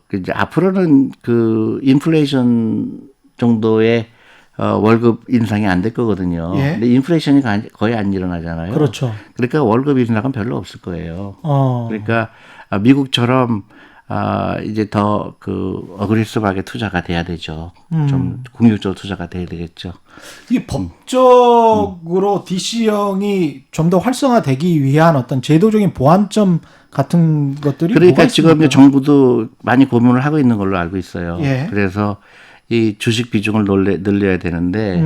그 이제 앞으로는 그 인플레이션 정도의 월급 인상이 안 될 거거든요. 예. 근데 인플레이션이 거의 안 일어나잖아요. 그렇죠. 그러니까 월급 인상은 별로 없을 거예요. 어. 그러니까 미국처럼 이제 더 그 어그리스브하게 투자가 돼야 되죠. 좀 궁극적으로 투자가 돼야 되겠죠. 이게 법적으로 DC형이 좀 더 활성화되기 위한 어떤 제도적인 보완점 같은 것들이 그러니까 뭐가 지금 있습니까? 정부도 많이 고민을 하고 있는 걸로 알고 있어요. 예. 그래서 이 주식 비중을 늘려야 되는데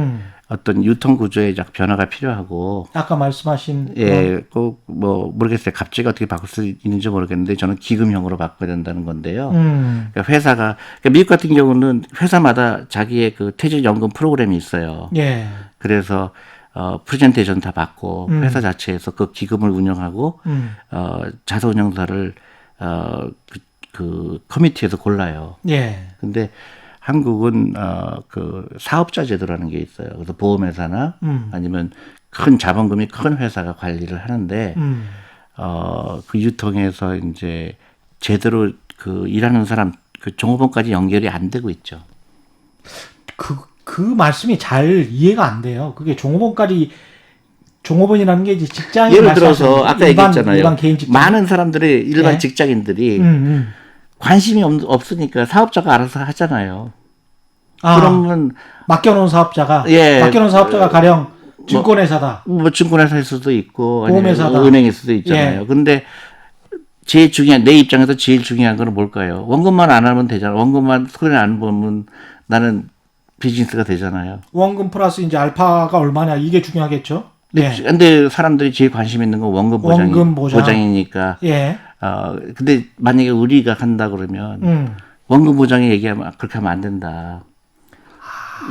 어떤 유통 구조에 변화가 필요하고 아까 말씀하신 예, 꼭 뭐 모르겠어요. 갑자기 어떻게 바꿀 수 있는지 모르겠는데 저는 기금형으로 바꿔야 된다는 건데요. 그러니까 그러니까 미국 같은 경우는 회사마다 자기의 그 퇴직연금 프로그램이 있어요. 예. 그래서 프레젠테이션 다 받고 회사 자체에서 그 기금을 운영하고 자사운용사를 그 커미티에서 골라요. 예. 근데 한국은 그 사업자 제도라는 게 있어요. 그래서 보험회사나 아니면 큰 자본금이 큰 회사가 관리를 하는데 그 유통에서 이제 제대로 그 일하는 사람 그 종업원까지 연결이 안 되고 있죠. 그 말씀이 잘 이해가 안 돼요. 그게 종업원이라는 게 이제 직장인 예를 들어서 아까 일반 얘기했잖아요. 개인 직장. 많은 사람들이 일반 예. 직장인들이 관심이 없으니까 사업자가 알아서 하잖아요. 그러면 맡겨놓은 사업자가 예. 맡겨놓은 사업자가 가령 증권회사다. 뭐 증권회사일 수도 있고 보험회사다. 아니면 은행일 수도 있잖아요. 예. 근데 내 입장에서 제일 중요한 거는 뭘까요? 원금만 안 하면 되잖아요. 원금만 손에 안 보면 나는 비즈니스가 되잖아요. 원금 플러스 이제 알파가 얼마냐 이게 중요하겠죠. 예. 근데 사람들이 제일 관심 있는 건 원금 보장이니까. 예. 근데 만약에 우리가 한다 그러면 원금 보장에 얘기하면 그렇게 하면 안 된다.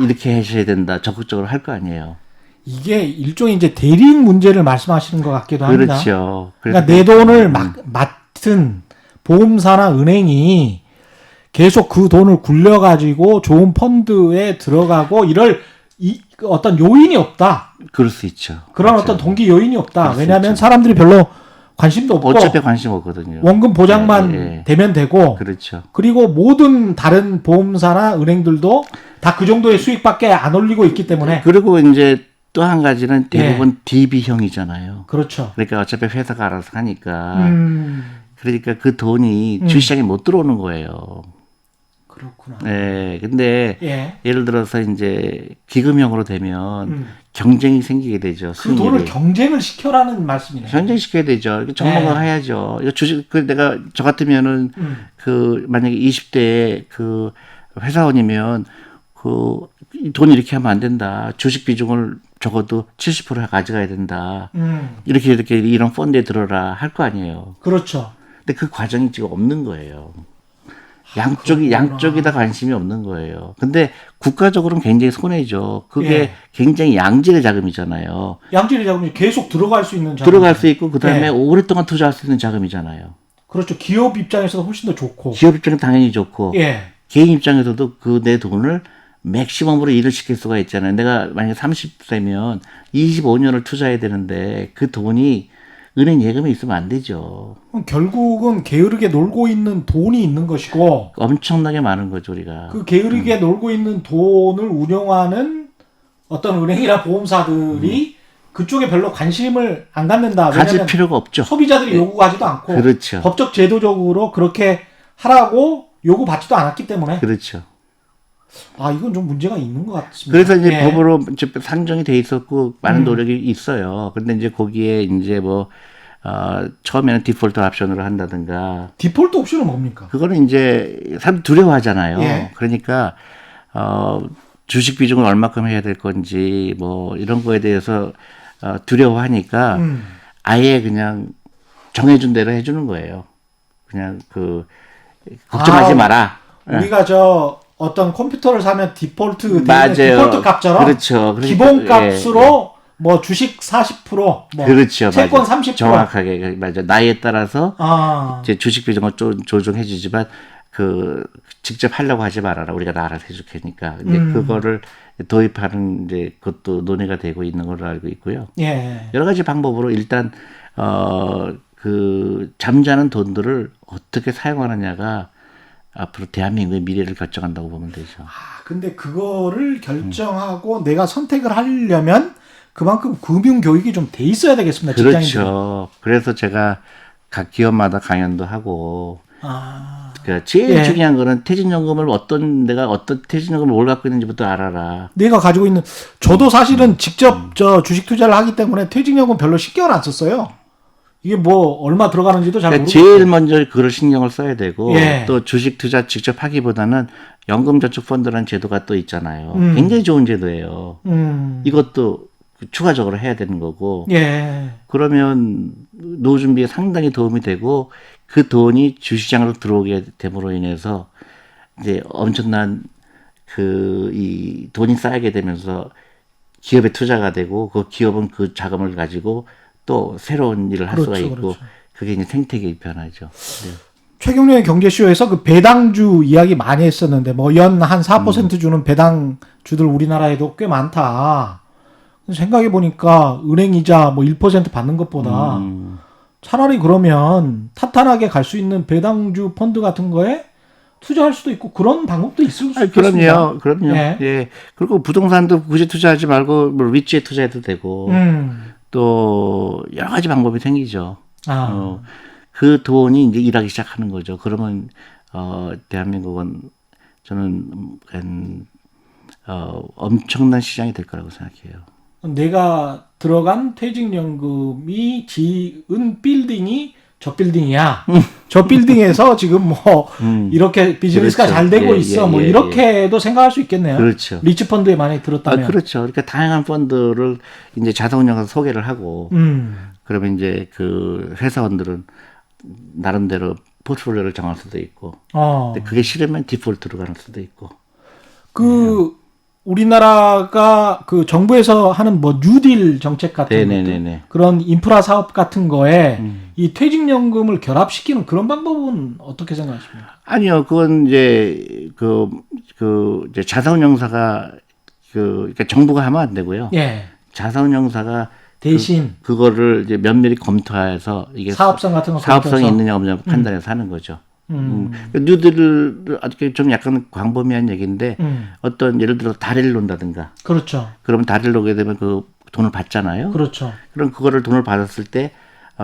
이렇게 하셔야 된다. 적극적으로 할 거 아니에요. 이게 일종의 이제 대리인 문제를 말씀하시는 것 같기도 합니다. 그렇죠. 그러니까 내 돈을 맡은 보험사나 은행이 계속 그 돈을 굴려가지고 좋은 펀드에 들어가고 이럴 어떤 요인이 없다. 그럴 수 있죠. 그런 그렇죠. 어떤 동기 요인이 없다. 그럴 수 왜냐하면 있죠. 사람들이 별로 관심도 없고 어차피 관심 없거든요. 원금 보장만 예. 되면 되고 그렇죠. 그리고 모든 다른 보험사나 은행들도 다 그 정도의 수익밖에 안 올리고 있기 때문에 그리고 이제 또 한 가지는 대부분 DB형이잖아요. 그렇죠. 그러니까 어차피 회사가 알아서 하니까. 음. 그러니까 그 돈이 주시장에 못 들어오는 거예요. 그렇구나. 네. 근데 예. 예를 들어서 이제 기금형으로 되면 경쟁이 생기게 되죠. 그 돈을 경쟁을 시켜라는 말씀이네요. 경쟁시켜야 되죠. 정모가 해야죠. 이거 주식, 내가, 저 같으면은, 만약에 20대에 그 회사원이면, 돈 이렇게 하면 안 된다. 주식 비중을 적어도 70% 가져가야 된다. 이렇게 이런 펀드에 들어라 할 거 아니에요. 그렇죠. 근데 그 과정이 지금 없는 거예요. 양쪽이 다 관심이 없는 거예요. 근데 국가적으로는 굉장히 손해죠. 그게 예. 굉장히 양질의 자금이잖아요. 양질의 자금이 계속 들어갈 수 있는 자금. 들어갈 수 있고 그다음에 예. 오랫동안 투자할 수 있는 자금이잖아요. 그렇죠. 기업 입장에서도 훨씬 더 좋고. 기업 입장은 당연히 좋고 예. 개인 입장에서도 그 내 돈을 맥시멈으로 일을 시킬 수가 있잖아요. 내가 만약에 30세면 25년을 투자해야 되는데 그 돈이 은행 예금에 있으면 안 되죠. 그럼 결국은 게으르게 놀고 있는 돈이 있는 것이고 엄청나게 많은 거죠, 우리가. 그 게으르게 놀고 있는 돈을 운영하는 어떤 은행이나 보험사들이 그쪽에 별로 관심을 안 갖는다. 가질 왜냐하면 필요가 없죠. 소비자들이 요구하지도 않고 그렇죠. 법적 제도적으로 그렇게 하라고 요구받지도 않았기 때문에 그렇죠. 아 이건 좀 문제가 있는 것 같습니다. 그래서 이제 예. 법으로 이제 상정이 돼 있었고 많은 노력이 있어요. 근데 이제 거기에 이제 뭐 처음에는 디폴트 옵션으로 한다든가 디폴트 옵션은 뭡니까? 그거는 이제 사람 두려워하잖아요. 예. 그러니까 주식 비중을 얼마큼 해야 될 건지 뭐 이런 거에 대해서 두려워하니까 아예 그냥 정해준 대로 해주는 거예요. 그냥 걱정하지 마라. 우리가 저 어떤 컴퓨터를 사면 디폴트 맞아요. 디폴트 값처럼 그렇죠. 그러니까, 기본 값으로 뭐 주식 40% 뭐 그렇죠. 채권 맞아. 30% 정확하게 맞아. 나이에 따라서 아. 이제 주식 비중을 조정해 주지만 직접 하려고 하지 말아라. 우리가 다 알아서 해줄 테니까. 이제 그거를 도입하는 이제 그것도 논의가 되고 있는 걸로 알고 있고요. 예. 여러 가지 방법으로 일단 잠자는 돈들을 어떻게 사용하느냐가 앞으로 대한민국의 미래를 결정한다고 보면 되죠. 아, 근데 그거를 결정하고 내가 선택을 하려면 그만큼 금융 교육이 좀 돼 있어야 되겠습니다. 직장인들. 그렇죠. 그래서 제가 각 기업마다 강연도 하고 아. 제일 예. 중요한 거는 퇴직연금을 내가 어떤 퇴직연금을 뭘 갖고 있는지부터 알아라. 내가 가지고 있는 저도 사실은 직접 저 주식 투자를 하기 때문에 퇴직연금 별로 신경을 안 썼어요. 이게 뭐 얼마 들어가는지도 잘 그러니까 모르고. 제일 먼저 그걸 신경을 써야 되고 예. 또 주식 투자 직접 하기보다는 연금저축펀드라는 제도가 또 있잖아요. 굉장히 좋은 제도예요. 이것도 추가적으로 해야 되는 거고. 예. 그러면 노후 준비에 상당히 도움이 되고 그 돈이 주시장으로 들어오게 됨으로 인해서 이제 엄청난 이 돈이 쌓이게 되면서 기업에 투자가 되고 그 기업은 그 자금을 가지고 또 새로운 일을 할 수가 그렇죠, 있고 그렇죠. 그게 이제 생태계 변화죠. 네. 최경련의 경제쇼에서 그 배당주 이야기 많이 했었는데 뭐 연 한 4% 주는 배당주들 우리나라에도 꽤 많다. 생각해 보니까 은행 이자 뭐 1% 받는 것보다 차라리 그러면 탄탄하게 갈 수 있는 배당주 펀드 같은 거에 투자할 수도 있고 그런 방법도 있을 수 있겠습니다. 그럼요. 예. 예. 그리고 부동산도 굳이 투자하지 말고 뭐 위치에 투자해도 되고 또 여러 가지 방법이 생기죠. 아. 그 돈이 이제 일하기 시작하는 거죠. 그러면 대한민국은 저는 엄청난 시장이 될 거라고 생각해요. 내가 들어간 퇴직연금이 지은 빌딩이 저 빌딩이야. 저 빌딩에서 지금 뭐 이렇게 비즈니스가 그렇죠. 잘 되고 예, 있어. 예, 뭐 예, 이렇게도 생각할 수 있겠네요. 그렇죠. 리츠 펀드에 많이 들었다면. 그렇죠. 그러니까 다양한 펀드를 이제 자산운용에서 소개를 하고 그러면 이제 그 회사원들은 나름대로 포트폴리오를 정할 수도 있고 근데 그게 싫으면 디폴트로 가는 수도 있고 우리나라가 그 정부에서 하는 뭐 뉴딜 정책 같은 네네네네. 그런 인프라 사업 같은 거에 이 퇴직연금을 결합시키는 그런 방법은 어떻게 생각하십니까? 아니요, 그건 이제 이제 자산운용사가 그러니까 정부가 하면 안 되고요. 예. 자산운용사가 대신 그거를 이제 면밀히 검토해서 이게 사업성 같은 거 사업성이 검토해서. 있느냐 없느냐 판단해서 하는 거죠. 뉴딜을 어떻게 좀 약간 광범위한 얘기인데 어떤 예를 들어 다리를 놓는다든가. 그렇죠. 그러면 다리를 놓게 되면 그 돈을 받잖아요. 그렇죠. 그럼 그거를 돈을 받았을 때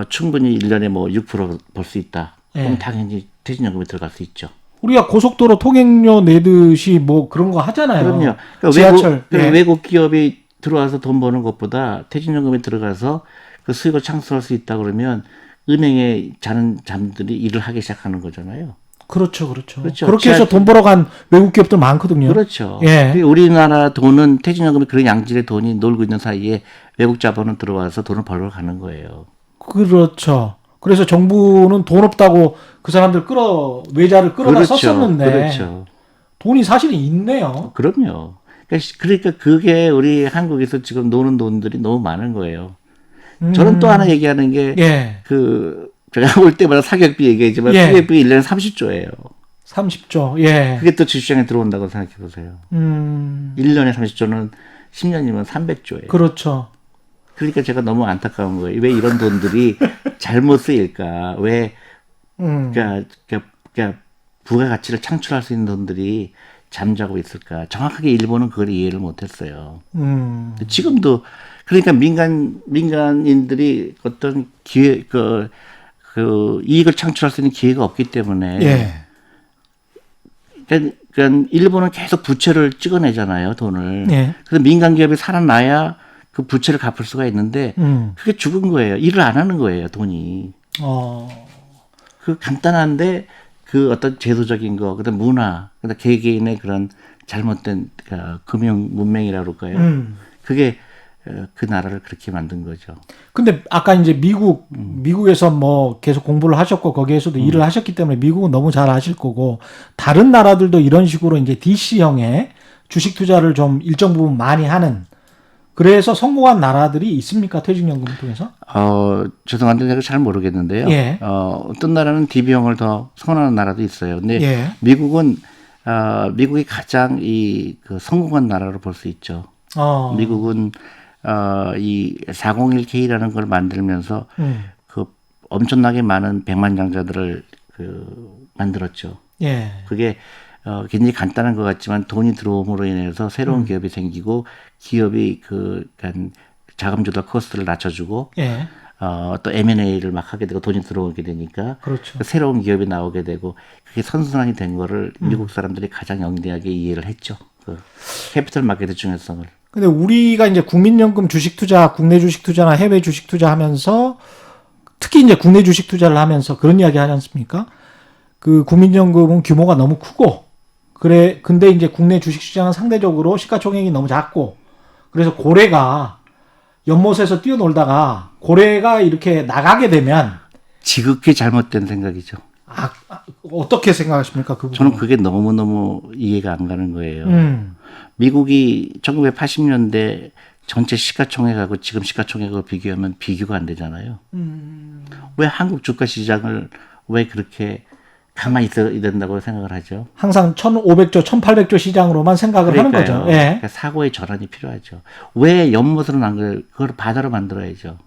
충분히 1년에 뭐 6% 벌 수 있다. 그럼 예. 당연히 퇴직연금에 들어갈 수 있죠. 우리가 고속도로 통행료 내듯이 뭐 그런 거 하잖아요. 그럼요. 그러니까 지하철. 외국 기업이 들어와서 돈 버는 것보다 퇴직연금에 들어가서 그 수익을 창출할 수 있다 그러면 은행에 자는 잠들이 일을 하기 시작하는 거잖아요. 그렇죠. 그렇죠. 그렇게 해서 돈 벌어간 외국 기업들 많거든요. 그렇죠. 예. 우리나라 돈은 퇴직연금이 그런 양질의 돈이 놀고 있는 사이에 외국 자본은 들어와서 돈을 벌어 가는 거예요. 그렇죠. 그래서 정부는 돈 없다고 그 사람들 외자를 끌어다 그렇죠. 썼었는데 그렇죠. 돈이 사실은 있네요. 그럼요. 그러니까 그게 우리 한국에서 지금 노는 돈들이 너무 많은 거예요. 저는 또 하나 얘기하는 게 예. 제가 올 때마다 사격비 얘기하지만 예. 사격비 1년에 30조예요. 30조. 예. 그게 또 주식시장에 들어온다고 생각해 보세요. 1년에 30조는 10년이면 300조예요. 그렇죠. 그러니까 제가 너무 안타까운 거예요. 왜 이런 돈들이 잘못 쓰일까? 왜 그러니까 부가가치를 창출할 수 있는 돈들이 잠자고 있을까? 정확하게 일본은 그걸 이해를 못했어요. 지금도 그러니까 민간인들이 어떤 기회 그 이익을 창출할 수 있는 기회가 없기 때문에. 예. 그러니까 일본은 계속 부채를 찍어내잖아요, 돈을. 예. 그래서 민간 기업이 살아나야 그 부채를 갚을 수가 있는데 그게 죽은 거예요. 일을 안 하는 거예요, 돈이. 그 간단한데 그 어떤 제도적인 거, 그다음 문화, 그다음 개개인의 그런 잘못된 금융 문맹이라고 그럴까요? 그게 그 나라를 그렇게 만든 거죠. 근데 아까 이제 미국에서 뭐 계속 공부를 하셨고 거기에서도 일을 하셨기 때문에 미국은 너무 잘 아실 거고 다른 나라들도 이런 식으로 이제 DC형의 주식 투자를 좀 일정 부분 많이 하는 그래서 성공한 나라들이 있습니까? 퇴직연금을 통해서? 죄송한데 제가 잘 모르겠는데요. 예. 어떤 나라는 DB형을 더 선호하는 나라도 있어요. 근데 예. 미국은 미국이 가장 그 성공한 나라로 볼 수 있죠. 미국은 이 401k라는 걸 만들면서 그 엄청나게 많은 백만장자들을 만들었죠. 예. 그게 굉장히 간단한 것 같지만 돈이 들어옴으로 인해서 새로운 기업이 생기고 기업이 자금 조달 코스트를 낮춰주고 예. 또 M&A를 막 하게 되고 돈이 들어오게 되니까 그렇죠. 새로운 기업이 나오게 되고 그게 선순환이 된 거를 미국 사람들이 가장 영리하게 이해를 했죠. 그 캐피털 마켓의 중요성을. 근데 우리가 이제 국민연금 주식 투자, 국내 주식 투자나 해외 주식 투자하면서 특히 이제 국내 주식 투자를 하면서 그런 이야기 하지 않습니까? 그 국민연금은 규모가 너무 크고 근데 이제 국내 주식 시장은 상대적으로 시가총액이 너무 작고 그래서 고래가 연못에서 뛰어놀다가 고래가 이렇게 나가게 되면 지극히 잘못된 생각이죠. 어떻게 생각하십니까? 그 부분? 저는 그게 너무너무 이해가 안 가는 거예요. 미국이 1980년대 전체 시가총액하고 지금 시가총액을 비교하면 비교가 안 되잖아요. 왜 한국 주가 시장을 왜 그렇게 가만히 있어야 된다고 생각을 하죠? 항상 1,500조, 1,800조 시장으로만 생각을 하는 거죠. 예. 그러니까 사고의 전환이 필요하죠. 왜 연못으로 안 그래요? 그걸 바다로 만들어야죠.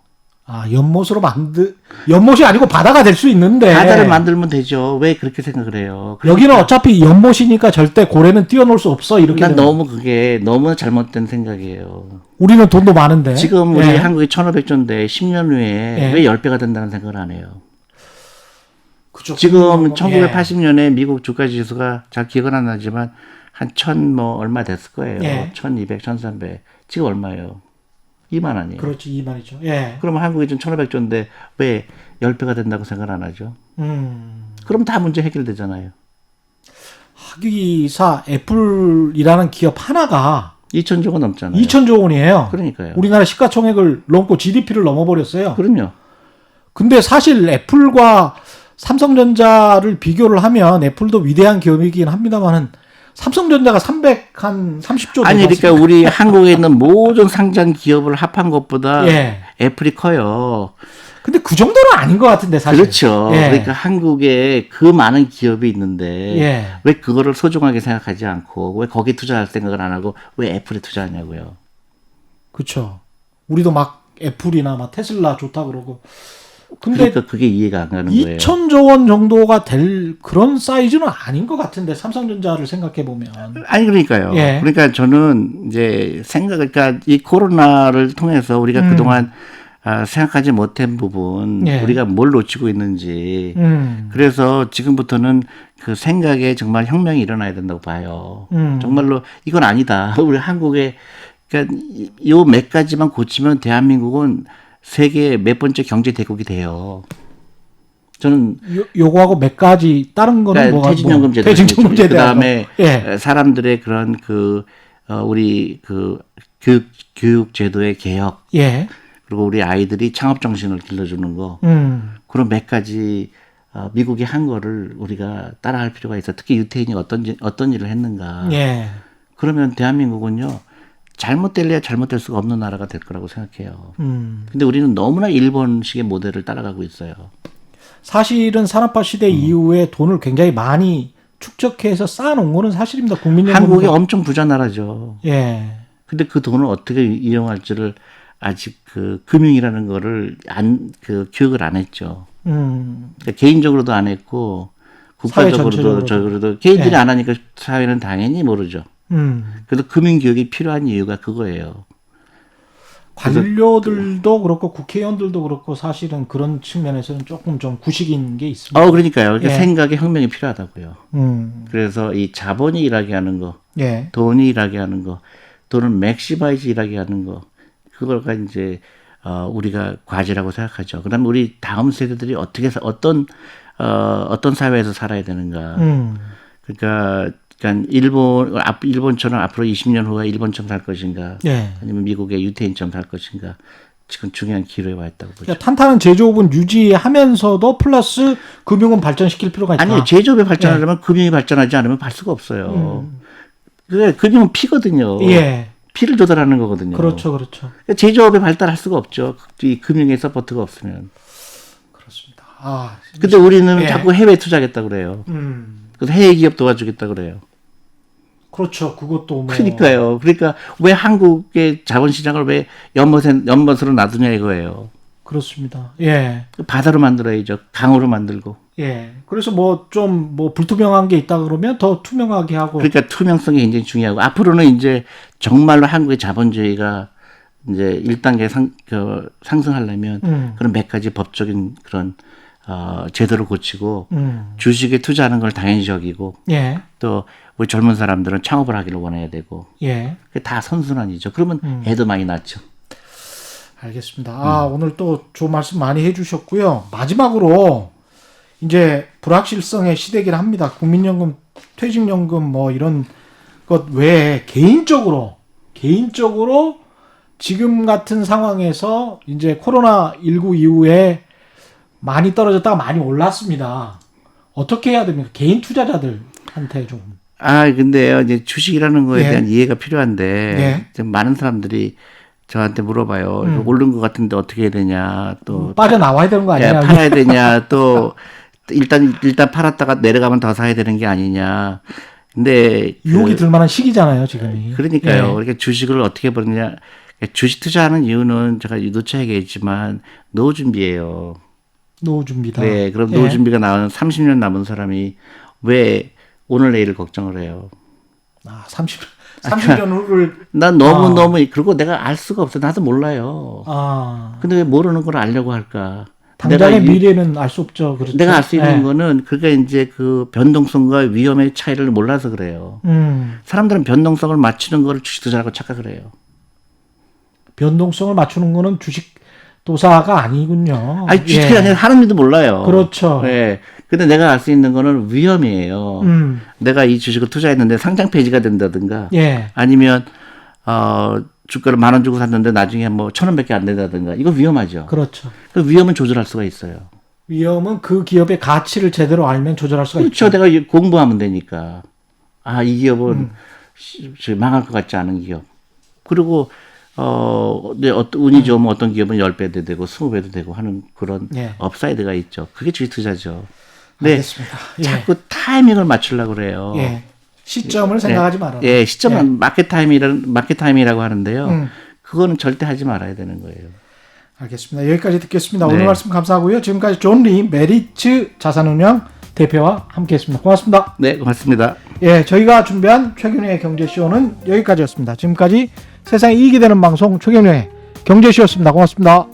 연못이 아니고 바다가 될 수 있는데. 바다를 만들면 되죠. 왜 그렇게 생각을 해요? 여기는 어차피 연못이니까 절대 고래는 뛰어놀 수 없어. 이렇게. 난 그게 너무 잘못된 생각이에요. 우리는 돈도 많은데. 지금 우리 한국이 1,500조인데 10년 후에 왜 10배가 된다는 생각을 안 해요? 그쵸. 지금 1980년에 미국 주가 지수가 잘 기억은 안 나지만 한 1,000 얼마 됐을 거예요. 1,200, 1,300. 지금 얼마예요? 2만 원이에요. 그렇지, 2만이죠. 예. 그러면 한국이 지금 1,500조인데 왜 10배가 된다고 생각을 안 하죠? 그럼 다 문제 해결되잖아요. 하기사 애플이라는 기업 하나가 2,000조가 넘잖아요. 2,000조 원이에요. 그러니까요. 우리나라 시가총액을 넘고 GDP를 넘어버렸어요. 그럼요. 근데 사실 애플과 삼성전자를 비교를 하면 애플도 위대한 기업이긴 합니다만은 삼성전자가 330조 아니 그러니까 우리 한국에 있는 모든 상장 기업을 합한 것보다 애플이 커요. 근데 그 정도는 아닌 것 같은데 사실. 그렇죠. 그러니까 한국에 그 많은 기업이 있는데 왜 그거를 소중하게 생각하지 않고 왜 거기에 투자할 생각을 안 하고 왜 애플에 투자하냐고요. 그렇죠. 우리도 막 애플이나 막 테슬라 좋다 그러고. 근데 그러니까 그게 이해가 안 가는 거예요. 2,000조 원 정도가 될 그런 사이즈는 아닌 것 같은데 삼성전자를 생각해 보면. 아니 그러니까요. 그러니까 저는 이제 그러니까 이 코로나를 통해서 우리가 그동안 생각하지 못한 부분, 우리가 뭘 놓치고 있는지. 그래서 지금부터는 그 생각에 정말 혁명이 일어나야 된다고 봐요. 정말로 이건 아니다. 우리 한국에 그러니까 요 몇 가지만 고치면 대한민국은 세계 몇 번째 경제 대국이 돼요. 저는 요거하고 몇 가지 다른 거는 그러니까 뭐가 퇴직연금 제도 그다음에 사람들의 그런 우리 교육 제도의 개혁 그리고 우리 아이들이 창업 정신을 길러주는 거 그런 몇 가지 미국이 한 거를 우리가 따라할 필요가 있어. 특히 유태인이 어떤 일을 했는가. 그러면 대한민국은요. 잘못될래야 잘못될 수가 없는 나라가 될 거라고 생각해요. 근데 우리는 너무나 일본식의 모델을 따라가고 있어요. 사실은 산업화 시대 이후에 돈을 굉장히 많이 축적해서 쌓아놓은 거는 사실입니다. 국민연금. 한국이 엄청 부자 나라죠. 예. 근데 그 돈을 어떻게 이용할지를 아직 그 금융이라는 거를 교육을 안 했죠. 그러니까 개인적으로도 안 했고 국가적으로도 저그로도 개인들이 예. 안 하니까 사회는 당연히 모르죠. 그래서 금융 교육이 필요한 이유가 그거예요. 관료들도 그렇고 국회의원들도 그렇고 사실은 그런 측면에서는 조금 좀 구식인 게 있습니다. 그러니까요. 그러니까 예. 생각의 혁명이 필요하다고요. 음. 그래서 이 자본이 일하게 하는 거, 예. 돈이 일하게 하는 거, 돈을 맥시마이즈 일하게 하는 거, 그걸가 이제 우리가 과제라고 생각하죠. 그다음 우리 다음 세대들이 어떤 사회에서 살아야 되는가. 그러니까 일본처럼 앞으로 20년 후에 일본처럼 살 것인가, 예. 아니면 미국의 유태인처럼 살 것인가, 지금 중요한 기로에 와 있다고 보죠. 그러니까 탄탄한 제조업은 유지하면서도 플러스 금융은 발전시킬 필요가 있다. 아니요, 제조업이 발전하려면 금융이 발전하지 않으면 갈 수가 없어요. 그래, 금융은 피거든요. 예. 피를 조달하는 거거든요. 그렇죠, 그렇죠. 그러니까 제조업에 발달할 수가 없죠. 이 금융의 서포트가 없으면. 그렇습니다. 아, 근데 우리는 예. 자꾸 해외 투자하겠다 그래요. 그래서 해외 기업 도와주겠다 그래요. 그렇죠. 그것도 뭐. 그러니까요. 그러니까 왜 한국의 자본시장을 왜 연못으로 놔두냐 이거예요. 그렇습니다. 예. 바다로 만들어야죠. 강으로 만들고. 예. 그래서 뭐 좀 뭐 불투명한 게 있다 그러면 더 투명하게 하고. 그러니까 투명성이 굉장히 중요하고 앞으로는 이제 정말로 한국의 자본주의가 이제 1단계 상승하려면 그런 몇 가지 법적인 그런 제도를 고치고 주식에 투자하는 걸 당연히 여기고 예. 또 우리 젊은 사람들은 창업을 하기를 원해야 되고 예. 그게 다 선순환이죠. 그러면 애도 많이 낳죠. 알겠습니다. 아, 오늘 또 좋은 말씀 많이 해주셨고요. 마지막으로 이제 불확실성의 시대긴 합니다. 국민연금, 퇴직연금 뭐 이런 것 외에 개인적으로 지금 같은 상황에서 이제 코로나19 이후에 많이 떨어졌다가 많이 올랐습니다. 어떻게 해야 됩니까? 개인 투자자들한테 좀. 근데요, 이제 주식이라는 거에 예. 대한 이해가 필요한데, 예. 좀 많은 사람들이 저한테 물어봐요. 이거 오른 것 같은데 어떻게 해야 되냐, 또. 빠져나와야 되는 거 아니냐. 팔아야 되냐, 또, 일단 팔았다가 내려가면 더 사야 되는 게 아니냐. 근데. 유혹이 들 만한 시기잖아요, 지금이. 그러니까요. 예. 그러니까 주식을 어떻게 버느냐. 주식 투자하는 이유는 제가 누차 얘기했지만, 노후 준비예요. 노후 준비다. 네, 그럼 예. 노후 준비가 나온 30년 남은 사람이 왜 오늘 내일을 걱정을 해요? 30년 후를. 난 너무 그리고 내가 알 수가 없어. 나도 몰라요. 근데 왜 모르는 걸 알려고 할까? 당장의 미래는 알 수 없죠. 그렇죠. 내가 알 수 있는 예. 거는 그게 이제 그 변동성과 위험의 차이를 몰라서 그래요. 사람들은 변동성을 맞추는 걸 주식 투자라고 착각을 해요. 변동성을 맞추는 거는 주식 도사가 아니군요. 아니 주식이 예. 아니라 하는 일도 몰라요. 그렇죠. 네. 근데 내가 알 수 있는 거는 위험이에요. 내가 이 주식을 투자했는데 상장 폐지가 된다든가, 예. 아니면 주가를 10,000원 주고 샀는데 나중에 뭐 1,000원밖에 안 된다든가, 이거 위험하죠. 그렇죠. 그 위험은 조절할 수가 있어요. 위험은 그 기업의 가치를 제대로 알면 조절할 수가 그렇죠. 있죠. 내가 공부하면 되니까. 이 기업은 망할 것 같지 않은 기업. 그리고 운이 좋으면 어떤 기업은 10배도 되고 20배도 되고 하는 그런 예. 업사이드가 있죠. 그게 주식 투자죠. 네. 알겠습니다. 예. 자꾸 타이밍을 맞추려고 그래요. 예. 시점을 생각하지 말아라. 예, 시점은 마켓 타임이라고 하는데요. 그거는 절대 하지 말아야 되는 거예요. 알겠습니다. 여기까지 듣겠습니다. 네. 오늘 말씀 감사하고요. 지금까지 존 리 메리츠 자산운용 대표와 함께했습니다. 고맙습니다. 네, 고맙습니다. 예, 저희가 준비한 최경영의 경제쇼는 여기까지였습니다. 지금까지 세상에 이익이 되는 방송 최경영의 경제쇼였습니다. 고맙습니다.